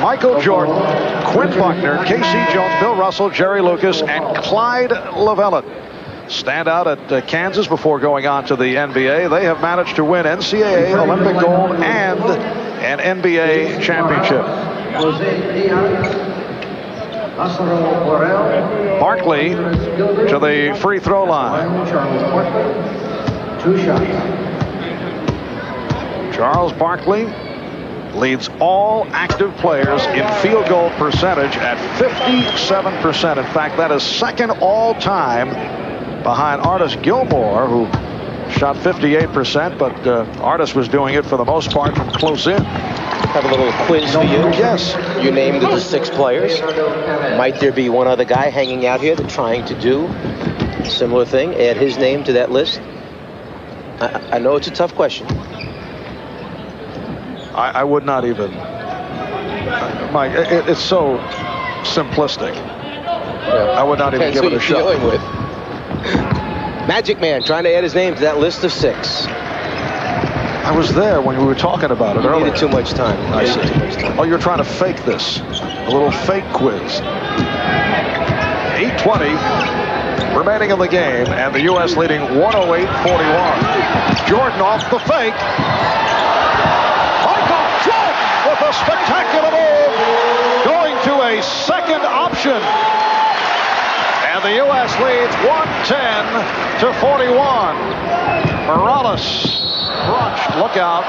Michael Jordan, Quinn Buckner, K.C. Jones, Bill Russell, Jerry Lucas, and Clyde Lovellette stand out at Kansas before going on to the NBA. They have managed to win NCAA, Olympic gold, and an NBA championship. Barkley to the free throw line. Charles Barkley leads all active players in field goal percentage at 57%. In fact, that is second all time behind Artis Gilmore, who shot 58%, but Artis was doing it for the most part from close in. Have a little quiz for you. Yes. You named the 6 players. Might there be one other guy hanging out here that's trying to do a similar thing? Add his name to that list? I know it's a tough question. I would not even. Mike, it's so simplistic. Yeah. I would not even give it a shot. Dealing with. Magic Man trying to add his name to that list of 6. I was there when we were talking about it earlier. You needed too much time. I see. Oh, you're trying to fake this. A little fake quiz. 8:20 remaining in the game, and the U.S. leading 108-41. Jordan off the fake. Michael Jordan with a spectacular move. Going to a second option. And the U.S. leads 110-41. Morales crunched. Look out.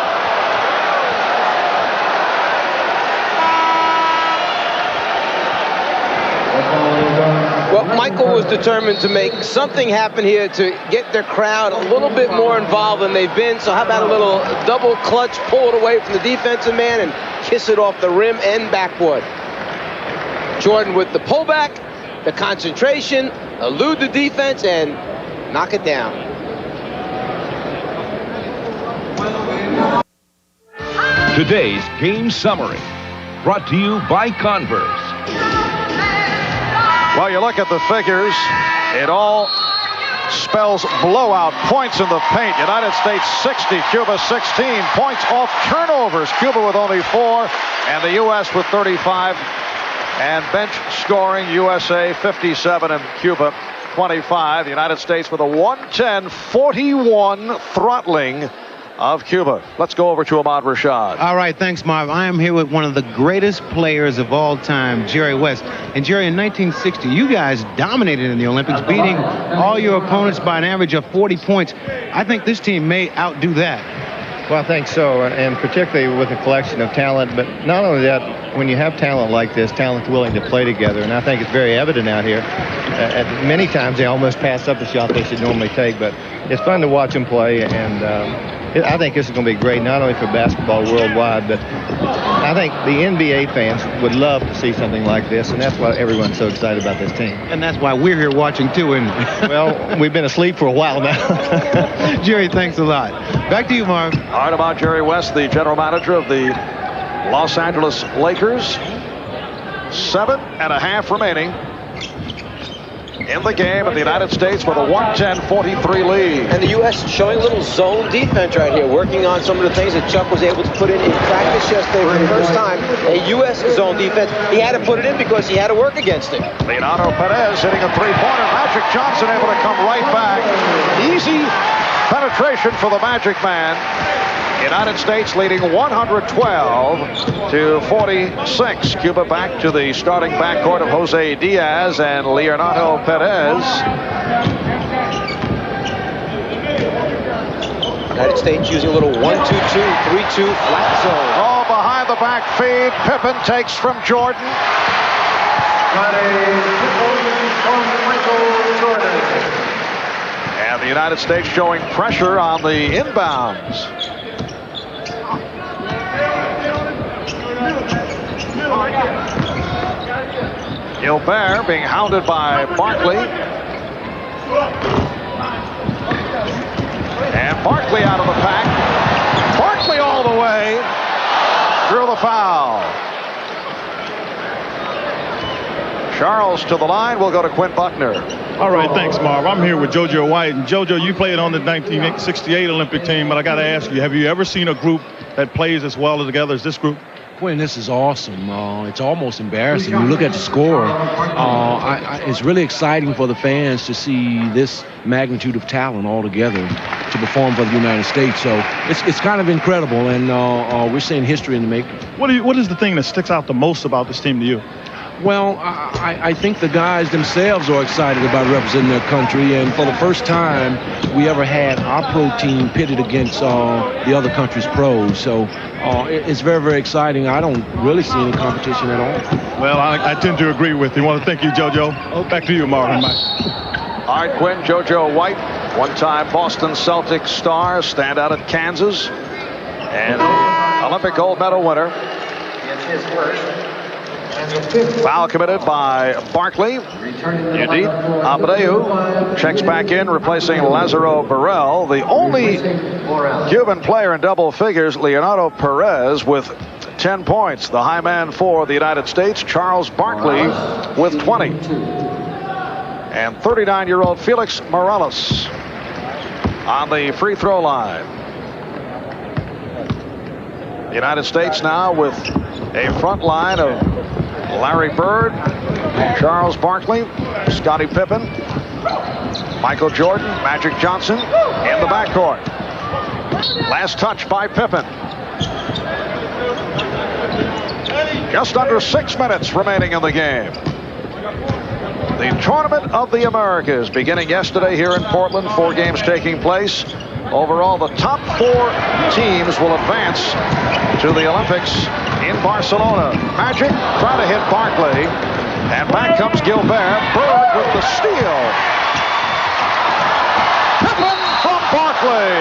Well, Michael was determined to make something happen here to get their crowd a little bit more involved than they've been. So how about a little double clutch, pull it away from the defensive man and kiss it off the rim and backboard. Jordan with the pullback, the concentration, elude the defense, and knock it down. Today's game summary, brought to you by Converse. Well, you look at the figures, it all spells blowout. Points in the paint. United States 60, Cuba 16. Points off turnovers. Cuba with only 4, and the U.S. with 35. And bench scoring, USA 57 and Cuba 25. The United States with a 110-41 throttling of Cuba. Let's go over to Ahmad Rashad. All right, thanks, Marv. I am here with one of the greatest players of all time, Jerry West. And Jerry, in 1960, you guys dominated in the Olympics, beating all your opponents by an average of 40 points. I think this team may outdo that. Well, I think so, and particularly with a collection of talent. But not only that, when you have talent like this, talent's willing to play together, and I think it's very evident out here. Many times they almost pass up the shot they should normally take, but it's fun to watch them play, and I think this is going to be great, not only for basketball worldwide, but I think the NBA fans would love to see something like this, and that's why everyone's so excited about this team. And that's why we're here watching too, isn't we? Well, we've been asleep for a while now. Jerry, thanks a lot. Back to you, Marv. All right, about Jerry West, the general manager of the Los Angeles Lakers. 7.5 remaining in the game, and the United States with a 110-43 lead. And the U.S. showing a little zone defense right here, working on some of the things that Chuck was able to put in practice yesterday for the first time. A U.S. zone defense. He had to put it in because he had to work against it. Leonardo Perez hitting a three-pointer. Magic Johnson able to come right back. Easy penetration for the Magic Man. United States leading 112-46. Cuba back to the starting backcourt of Jose Diaz and Leonardo Perez. United States using a little 1-2-2, 3-2 flat zone. Oh, behind the back feed. Pippen takes from Jordan. And the United States showing pressure on the inbounds. Gilbert being hounded by Barkley. And Barkley out of the pack. Barkley all the way. Drew the foul. Charles to the line. We'll go to Quinn Buckner. All right, thanks, Marv. I'm here with JoJo White. And JoJo, you played on the 1968 Olympic team, but I got to ask you, have you ever seen a group that plays as well together as this group? Quinn, this is awesome. It's almost embarrassing. You look at the score. It's really exciting for the fans to see this magnitude of talent all together to perform for the United States. So it's kind of incredible, and we're seeing history in the making. What is the thing that sticks out the most about this team to you? Well, I think the guys themselves are excited about representing their country, and for the first time we ever had our pro team pitted against the other country's pros. So it's very, very exciting. I don't really see any competition at all. Well, I tend to agree with you. I want to thank you, JoJo. Back to you, Marvin. All right, Quinn, JoJo White, one-time Boston Celtics star, standout at Kansas, and Olympic gold medal winner. It's his first. Foul committed by Barkley. Indeed, Abreu checks back in, replacing Lazaro Burrell. The only Cuban player in double figures, Leonardo Perez, with 10 points. The high man for the United States, Charles Barkley, with 20. And 39-year-old Felix Morales on the free throw line. The United States now with a front line of Larry Bird, Charles Barkley, Scottie Pippen, Michael Jordan, Magic Johnson in the backcourt. Last touch by Pippen. Just under 6 minutes remaining in the game. The Tournament of the Americas beginning yesterday here in Portland. 4 games taking place. Overall, the top 4 teams will advance to the Olympics in Barcelona. Magic trying to hit Barkley. And back comes Gilbert. Bird with the steal. Pippen from Barkley.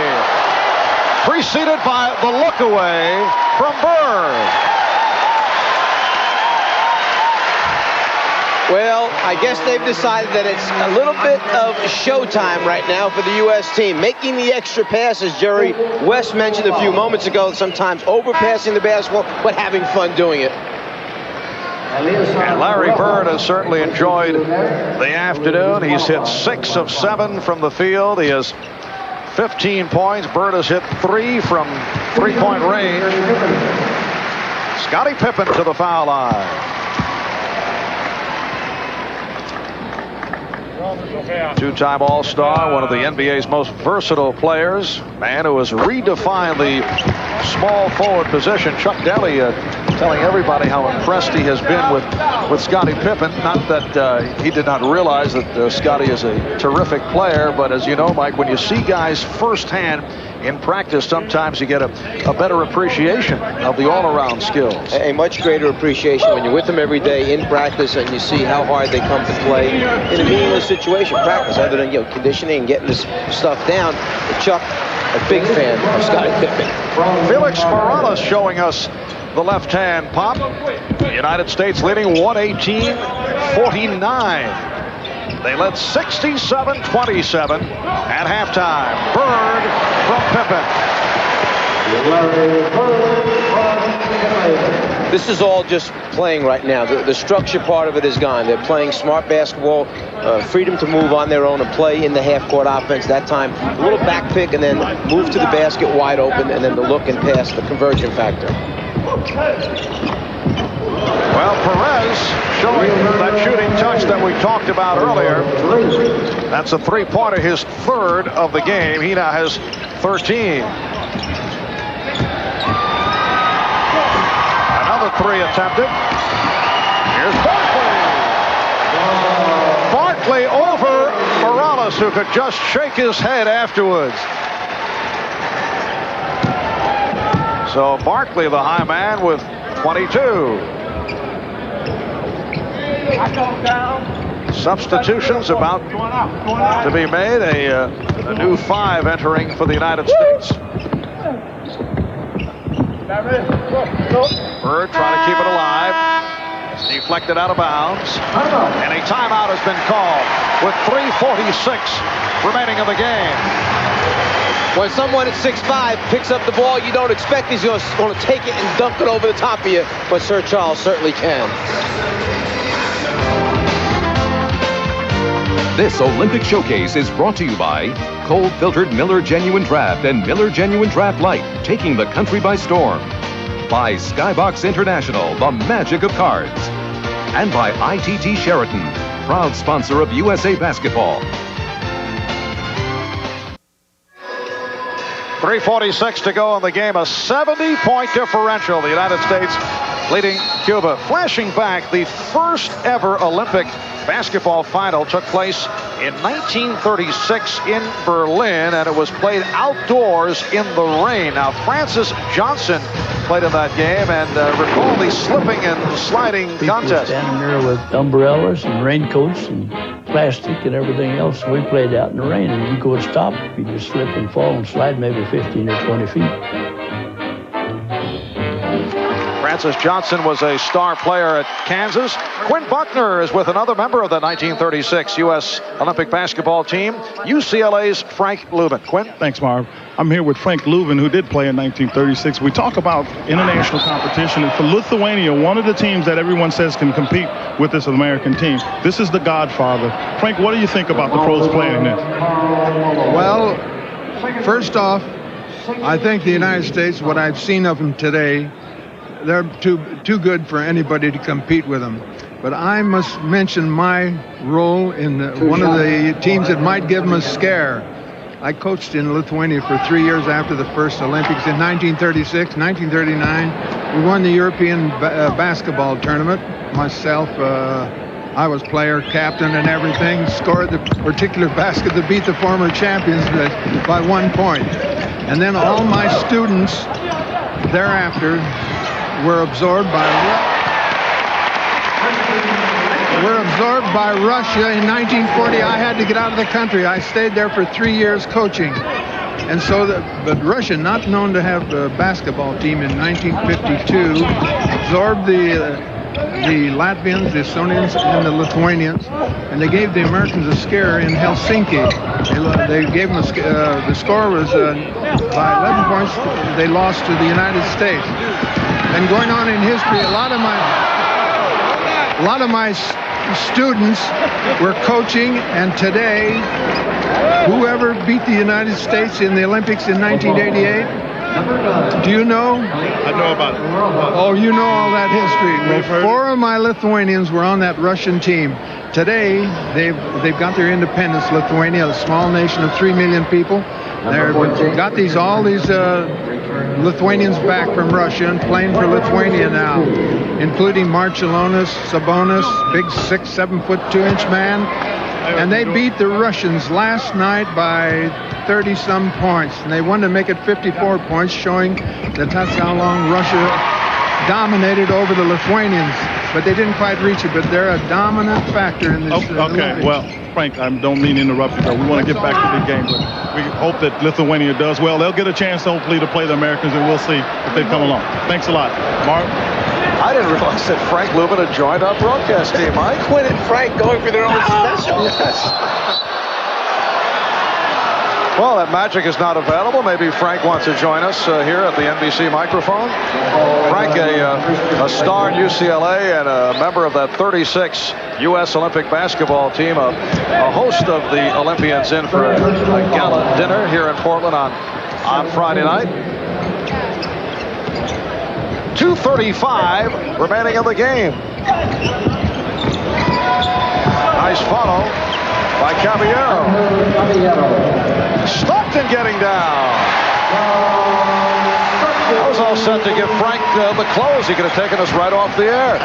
Preceded by the look away from Bird. Well, I guess they've decided that it's a little bit of showtime right now for the U.S. team. Making the extra passes, Jerry West mentioned a few moments ago, sometimes overpassing the basketball, but having fun doing it. And Larry Bird has certainly enjoyed the afternoon. He's hit 6 of 7 from the field. He has 15 points. Bird has hit 3 from three-point range. Scottie Pippen to the foul line. Two-time All-Star, one of the NBA's most versatile players, man who has redefined the small forward position. Chuck Daley telling everybody how impressed he has been with Scottie Pippen. Not that he did not realize that Scottie is a terrific player, but as you know, Mike, when you see guys firsthand in practice, sometimes you get a better appreciation of the all-around skills. A much greater appreciation when you're with them every day in practice and you see how hard they come to play in a meaningless situation. Practice, other than conditioning and getting this stuff down. But Chuck, a big fan of Scottie Pippen. Felix Morales showing us the left-hand pop. The United States leading 118-49. They led 67-27 at halftime. Bird from Pippen. This is all just playing right now. The structure part of it is gone. They're playing smart basketball, freedom to move on their own and play in the half-court offense. That time, a little back pick and then move to the basket wide open and then the look and pass, the conversion factor. Well, Perez showing that shooting touch that we talked about earlier. That's a three-pointer, his third of the game. He now has 13. Another three attempted. Here's Barkley. Barkley over Morales, who could just shake his head afterwards. So Barkley, the high man, with 22. Substitutions about to be made. A new 5 entering for the United States. Bird trying to keep it alive. Deflected out of bounds. And a timeout has been called with 3:46 remaining in the game. When someone at 6'5" picks up the ball, you don't expect he's going to take it and dunk it over the top of you, but Sir Charles certainly can. This Olympic Showcase is brought to you by cold-filtered Miller Genuine Draft and Miller Genuine Draft Light, taking the country by storm. By Skybox International, the magic of cards. And by ITT Sheraton, proud sponsor of USA Basketball. 3:46 to go in the game, a 70-point differential. The United States leading Cuba. Flashing back, the first ever Olympic basketball final took place in 1936 in Berlin, and it was played outdoors in the rain. Now, Francis Johnson played in that game, and recall the slipping and sliding contest. Standing there with umbrellas and raincoats and plastic and everything else. We played out in the rain, and you go and stop. You just slip and fall and slide maybe 15 or 20 feet. Francis Johnson was a star player at Kansas. Quinn Buckner is with another member of the 1936 U.S. Olympic basketball team, UCLA's Frank Lubin. Quinn? Thanks, Marv. I'm here with Frank Lubin, who did play in 1936. We talk about international competition, and for Lithuania, one of the teams that everyone says can compete with this American team, this is the godfather. Frank, what do you think about the pros playing this? Well, first off, I think the United States, what I've seen of them today, they're too good for anybody to compete with them. But I must mention my role in one of the teams that might give them a scare. I coached in Lithuania for 3 years after the first Olympics in 1936, 1939. We won the European basketball tournament. Myself, I was player, captain, and everything. Scored the particular basket to beat the former champions by 1 point. And then all my students thereafter were absorbed by Russia in 1940. I had to get out of the country. I stayed there for 3 years coaching. And so, but Russia, not known to have a basketball team in 1952, absorbed the Latvians, the Estonians, and the Lithuanians, and they gave the Americans a scare in Helsinki. They gave them the score was by 11 points. They lost to the United States. And going on in history, a lot of my students were coaching, and today, whoever beat the United States in the Olympics in 1988, do you know? I know about it. Oh, you know all that history. Well, 4 of my Lithuanians were on that Russian team. Today, they've got their independence. Lithuania, a small nation of 3 million people. They've got all these Lithuanians back from Russia and playing for Lithuania now, including Marciulionis, Sabonis, big 6'7" 2" man. And they beat the Russians last night by 30-some points. And they wanted to make it 54 points, showing that that's how long Russia dominated over the Lithuanians. But they didn't quite reach it, but they're a dominant factor in this. Okay, well, Frank, I don't mean to interrupt you, but we want to get back to the game. But we hope that Lithuania does well. They'll get a chance, hopefully, to play the Americans, and we'll see if they come along. Thanks a lot. Mark? I didn't realize that Frank Lubin had joined our broadcast team, Mike. Quinn and Frank going for their own special. Yes. Well, that magic is not available. Maybe Frank wants to join us here at the NBC microphone. Frank, a star in UCLA and a member of that 36 U.S. Olympic basketball team, a host of the Olympians in for a gala dinner here in Portland on Friday night. 2:35 remaining in the game. Nice follow by Caballero. Stockton getting down. I was all set to give Frank the close. He could have taken us right off the air.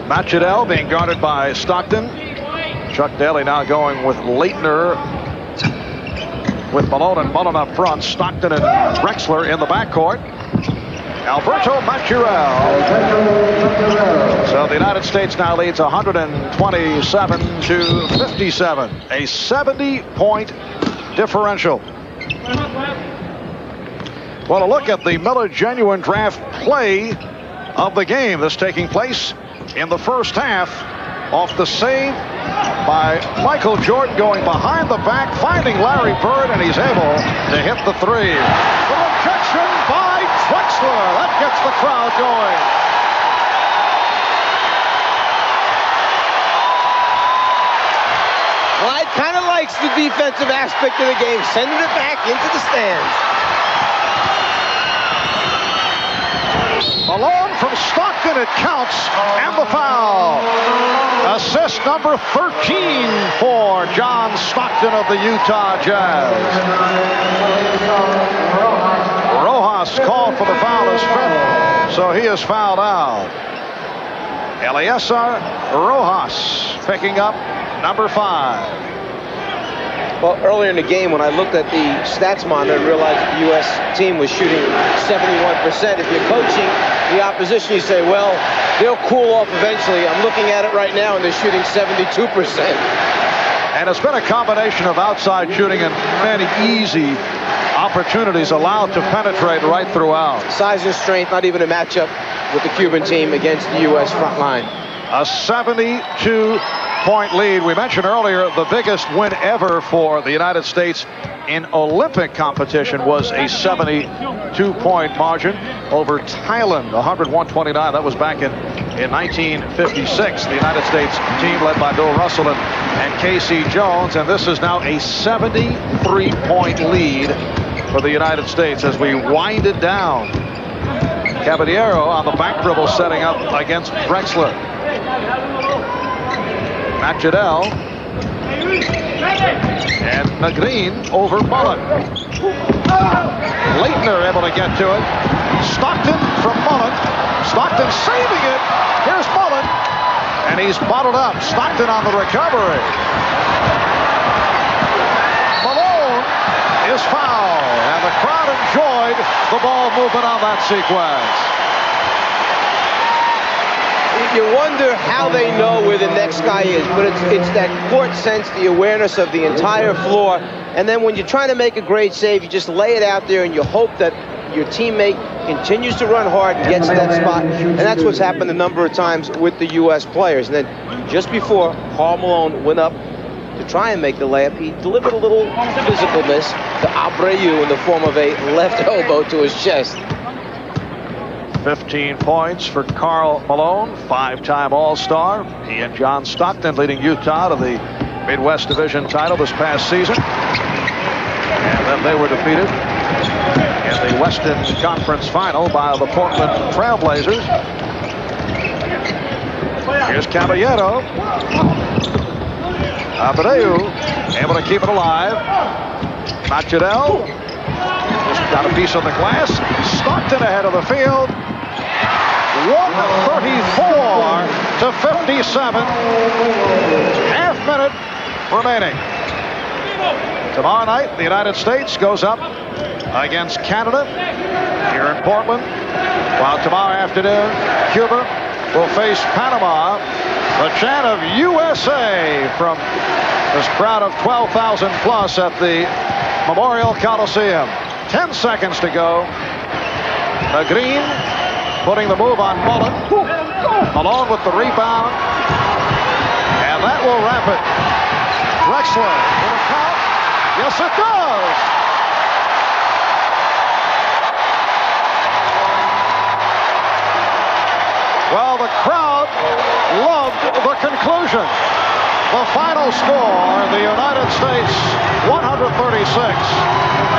Machadel being guarded by Stockton. Chuck Daley now going with Leitner, with Malone and Mullen up front. Stockton and Drexler in the backcourt. Alberto Machurel. So the United States now leads 127-57. A 70-point differential. Well, a look at the Miller Genuine Draft play of the game. This taking place in the first half off the save by Michael Jordan, going behind the back, finding Larry Bird, and he's able to hit the three. The rejection by Drexler. That gets the crowd going. Clyde kind of likes the defensive aspect of the game, sending it back into the stands. Malone from Stockton, it counts, and the foul. Assist number 13 for John Stockton of the Utah Jazz. Rojas called for the foul as fifth, so he is fouled out. Eliezer Rojas picking up number 5. Well, earlier in the game, when I looked at the stats monitor and realized the U.S. team was shooting 71%, if you're coaching the opposition, you say, well, they'll cool off eventually. I'm looking at it right now, and they're shooting 72%. And it's been a combination of outside shooting and many easy opportunities allowed to penetrate right throughout. Size and strength, not even a matchup with the Cuban team against the U.S. front line. A 72-point lead. We mentioned earlier the biggest win ever for the United States in Olympic competition was a 72-point margin over Thailand, 101-29. That was back in 1956. The United States team led by Bill Russell and Casey Jones, and this is now a 73-point lead for the United States as we wind it down. Caballero on the back dribble setting up against Drexler. Machadel and Nagrin over Mullen. Leitner able to get to it. Stockton from Mullen. Stockton saving it. Here's Mullen, and he's bottled up. Stockton on the recovery. Malone is fouled, and the crowd enjoyed the ball movement on that sequence. You wonder how they know where the next guy is, but it's that court sense, the awareness of the entire floor. And then when you're trying to make a great save, you just lay it out there and you hope that your teammate continues to run hard and gets to that spot. And that's what's happened a number of times with the U.S. players. And then just before Karl Malone went up to try and make the layup, he delivered a little physicalness to Abreu in the form of a left elbow to his chest. 15 points for Karl Malone, 5-time All-Star. He and John Stockton leading Utah to the Midwest Division title this past season. And then they were defeated in the Western Conference Final by the Portland Trailblazers. Here's Caballero. Abreu able to keep it alive. Machadel just got a piece of the glass. Stockton ahead of the field. 134 to 57. Half minute remaining. Tomorrow night, the United States goes up against Canada here in Portland. While tomorrow afternoon, Cuba will face Panama. The chant of USA from this crowd of 12,000 plus at the Memorial Coliseum. 10 seconds to go. The Green putting the move on Malone. Malone with the rebound. And that will wrap it. Drexler with a count. Yes, it does. Well, the crowd loved the conclusion. The final score, the United States 136